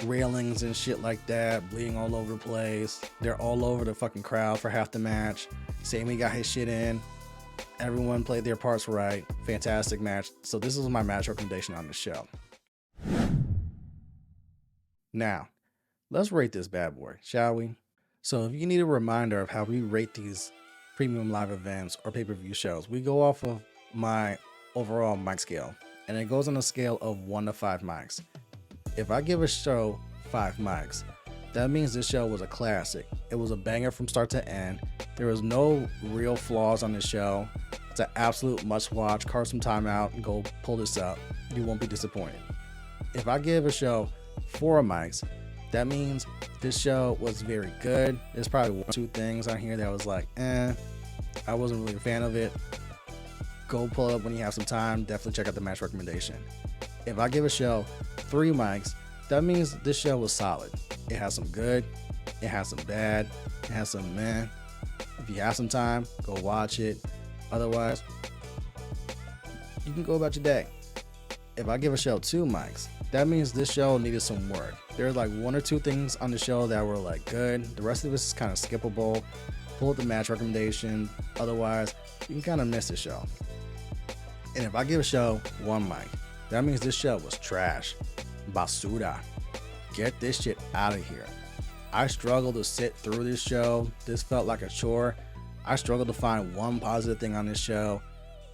railings and shit like that, bleeding all over the place. They're all over the fucking crowd for half the match. Sami got his shit in. Everyone played their parts right. Fantastic match. So this is my match recommendation on the show. Now, let's rate this bad boy, shall we? So if you need a reminder of how we rate these premium live events or pay-per-view shows, we go off of my overall mic scale, and it goes on a scale of 1 to 5 mics. If I give a show 5 mics, that means this show was a classic. It was a banger from start to end. There was no real flaws on the show. It's an absolute must watch. Carve some time out and go pull this up. You won't be disappointed. If I give a show 4 mics, that means this show was very good. There's probably 1 or 2 things on here that was like, I wasn't really a fan of it. Go pull it up when you have some time. Definitely check out the match recommendation. If I give a show 3 mics, that means this show was solid. It has some good, it has some bad, it has some meh. If you have some time, go watch it. Otherwise, you can go about your day. If I give a show 2 mics, that means this show needed some work. There's like 1 or 2 things on the show that were like good. The rest of it is kind of skippable. Pull up the match recommendation. Otherwise, you can kind of miss the show. And if I give a show 1 mic, that means this show was trash. Basura. Get this shit out of here. I struggled to sit through this show. This felt like a chore. I struggled to find 1 positive thing on this show.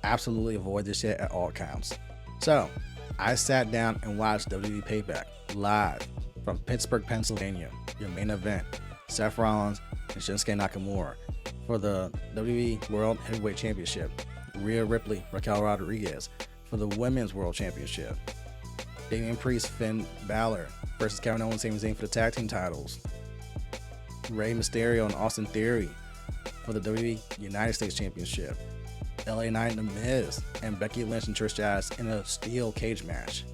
Absolutely avoid this shit at all counts. So, I sat down and watched WWE Payback live from Pittsburgh, Pennsylvania. Your main event, Seth Rollins and Shinsuke Nakamura for the WWE World Heavyweight Championship. Rhea Ripley, Raquel Rodriguez for the Women's World Championship. Damian Priest, Finn Bálor versus Kevin Owens, Sami Zayn for the tag team titles. Rey Mysterio and Austin Theory for the WWE United States Championship. LA Knight and The Miz and Becky Lynch and Trish Stratus in a steel cage match.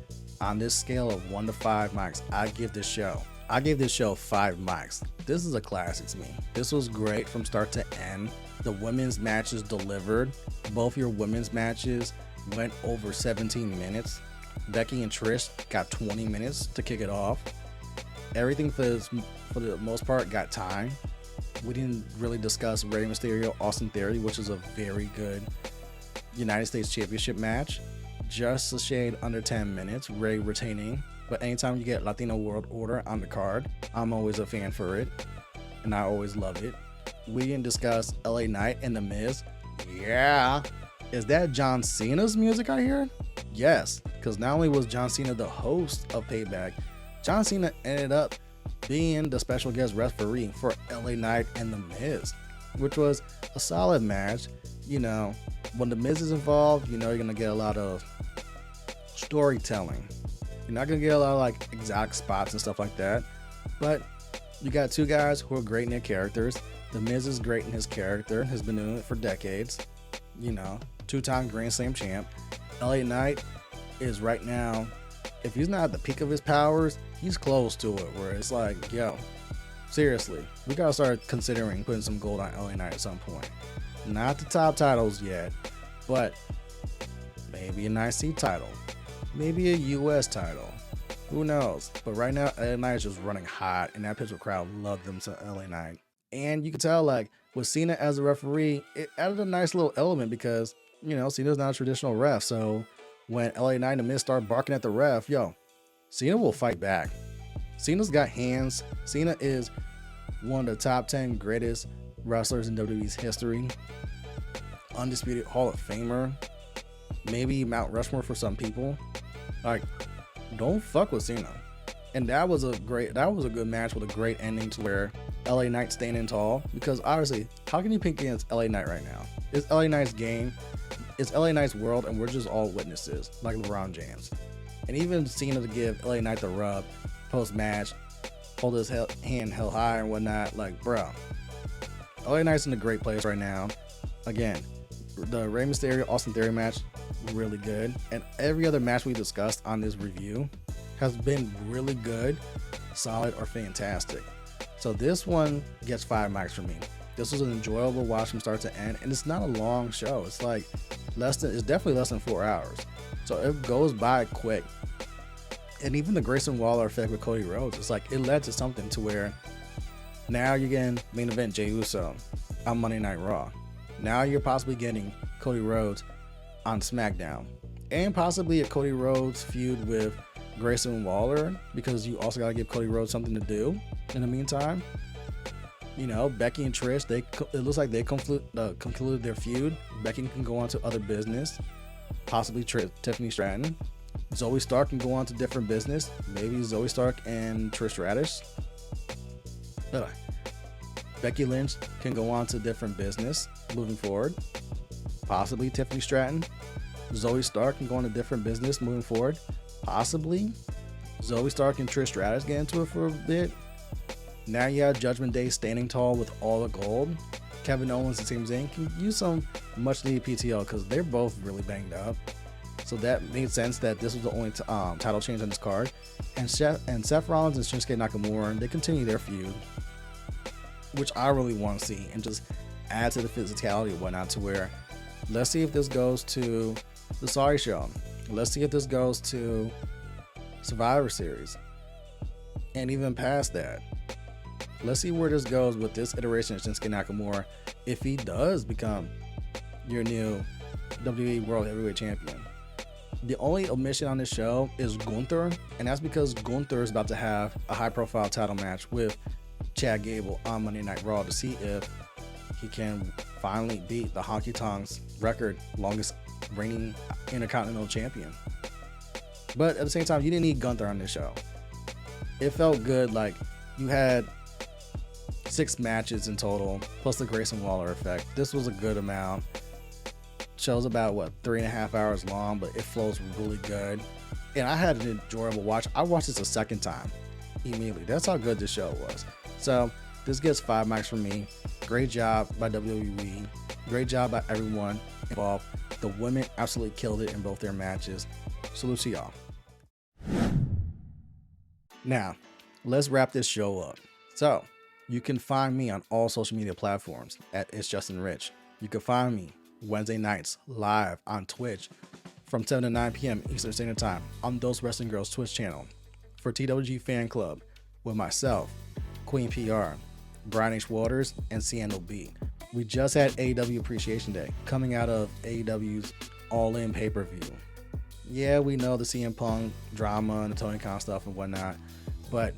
On this scale of 1 to 5 mics, I gave this show 5 mics. This is a classic to me. This was great from start to end. The women's matches delivered. Both your women's matches went over 17 minutes. Becky and Trish got 20 minutes to kick it off. Everything for the most part got time. We didn't really discuss Rey Mysterio, Austin Theory, which is a very good United States Championship match. Just a shade under 10 minutes, Rey retaining. But anytime you get Latino World Order on the card, I'm always a fan for it. And I always love it. We didn't discuss LA Knight and The Miz. Yeah. Is that John Cena's music I hear? Yes. because not only was John Cena the host of Payback, John Cena ended up being the special guest referee for LA Knight and The Miz, which was a solid match. You know, when The Miz is involved, you know you're gonna get a lot of storytelling. You're not gonna get a lot of like exotic spots and stuff like that, but you got two guys who are great in their characters. The Miz is great in his character, has been doing it for decades. You know, 2-time Grand Slam champ. LA Knight is right now, if he's not at the peak of his powers, he's close to it, where it's like, yo, seriously, we gotta start considering putting some gold on LA Knight at some point. Not the top titles yet, but maybe an IC title, maybe a US title, who knows? But right now, LA Knight is just running hot, and that Pittsburgh crowd loved them to LA Knight. And you can tell, like, with Cena as a referee, it added a nice little element because, you know, Cena's not a traditional ref. So when LA Knight and Miz start barking at the ref, yo, Cena will fight back. Cena's got hands. Cena is one of the top 10 greatest wrestlers in WWE's history. Undisputed Hall of Famer. Maybe Mount Rushmore for some people. Like, don't fuck with Cena. And that was a good match with a great ending to where LA Knight standing tall, because obviously, how can you pick against LA Knight right now? It's LA Knight's game, it's LA Knight's world, and we're just all witnesses, like LeBron James. And even Cena to give LA Knight the rub post-match, hold his hand held high and whatnot, like, bro, LA Knight's in a great place right now. Again, the Rey Mysterio Austin Theory match, really good. And every other match we discussed on this review has been really good, solid, or fantastic. So this one gets 5 mics from me. This was an enjoyable watch from start to end, and it's not a long show. It's like it's definitely less than 4 hours. So it goes by quick. And even the Grayson Waller effect with Cody Rhodes, it's like it led to something to where now you're getting main event Jey Uso on Monday Night Raw. Now you're possibly getting Cody Rhodes on SmackDown, and possibly a Cody Rhodes feud with Grayson Waller, because you also gotta give Cody Rhodes something to do in the meantime. You know, Becky and Trish, it looks like they concluded their feud. Becky can go on to other business, possibly Tiffany Stratton. Zoey Stark can go on to different business, maybe Zoey Stark and Trish Stratus. Becky Lynch can go on to different business moving forward, possibly Tiffany Stratton. Zoey Stark can go on to different business moving forward, possibly Zoey Stark and Trish Stratus get into it for a bit. Now you have Judgment Day standing tall with all the gold. Kevin Owens and Sami Zayn can use some much needed PTO because they're both really banged up. So that made sense that this was the only title change on this card. And Seth Rollins and Shinsuke Nakamura, they continue their feud, which I really want to see, and just add to the physicality and whatnot, to where let's see if this goes to the Sorry Show. Let's see if this goes to Survivor Series. And even past that, let's see where this goes with this iteration of Shinsuke Nakamura, if he does become your new WWE World Heavyweight Champion. The only omission on this show is Gunther, and that's because Gunther is about to have a high-profile title match with Chad Gable on Monday Night Raw to see if he can finally beat the Honky Tonks record longest reigning Intercontinental Champion. But at the same time, you didn't need Gunther on this show. It felt good, like you had 6 matches in total, plus the Grayson Waller effect. This was a good amount. Show's about 3.5 hours long, but it flows really good. And I had an enjoyable watch. I watched this a second time immediately. That's how good this show was. So this gets 5 mics from me. Great job by WWE. Great job by everyone involved. The women absolutely killed it in both their matches. Salute to y'all. Now, let's wrap this show up. So, you can find me on all social media platforms at It's JustinRitch. You can find me Wednesday nights live on Twitch from 7 to 9 p.m. Eastern Standard Time on Those Wrestling Girls Twitch channel for TWG Fan Club with myself, Queen PR, Brian H. Waters, and CNOB. We just had AEW Appreciation Day coming out of AEW's All In pay-per-view. Yeah, we know the CM Punk drama and the Tony Khan stuff and whatnot, but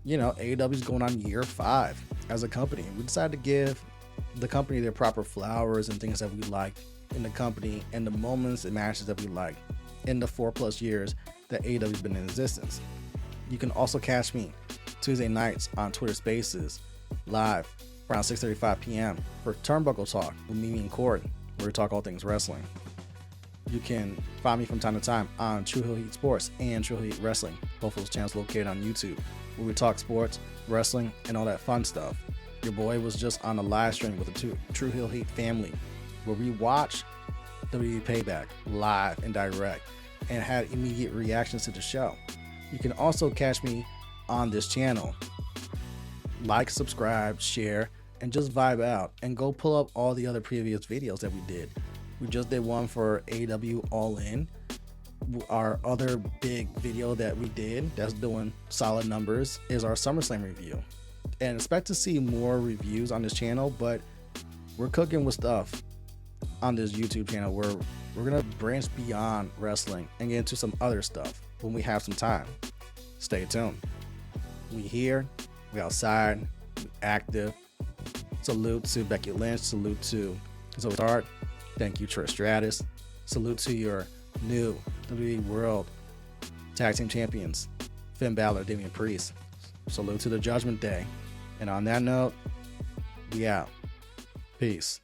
you know, AEW's going on year 5 as a company. We decided to give the company their proper flowers and things that we like in the company and the moments and matches that we like. in the 4+ years that AEW's been in existence. You can also catch me Tuesday nights on Twitter Spaces, live around 6:35 p.m. for Turnbuckle Talk with me and Cord, where we talk all things wrestling. You can find me from time to time on True Heel Heat Sports and True Heel Heat Wrestling, both of those channels located on YouTube, where we talk sports, wrestling, and all that fun stuff. Your boy was just on a live stream with the True Heel Heat family, where we watch WWE Payback live and direct and had immediate reactions to the show. You can also catch me on this channel. Like, subscribe, share, and just vibe out and go pull up all the other previous videos that we did. We just did one for AEW All In. Our other big video that we did that's doing solid numbers is our SummerSlam review. And expect to see more reviews on this channel, but we're cooking with stuff on this YouTube channel where we're gonna branch beyond wrestling and get into some other stuff when we have some time. Stay tuned. We here, we outside, we active. Salute to Becky Lynch, salute to Zoey. Thank you, Trish Stratus. Salute to your new WWE World Tag Team Champions, Finn Bálor, Damian Priest. Salute to the Judgement Day. And on that note, we out. Peace.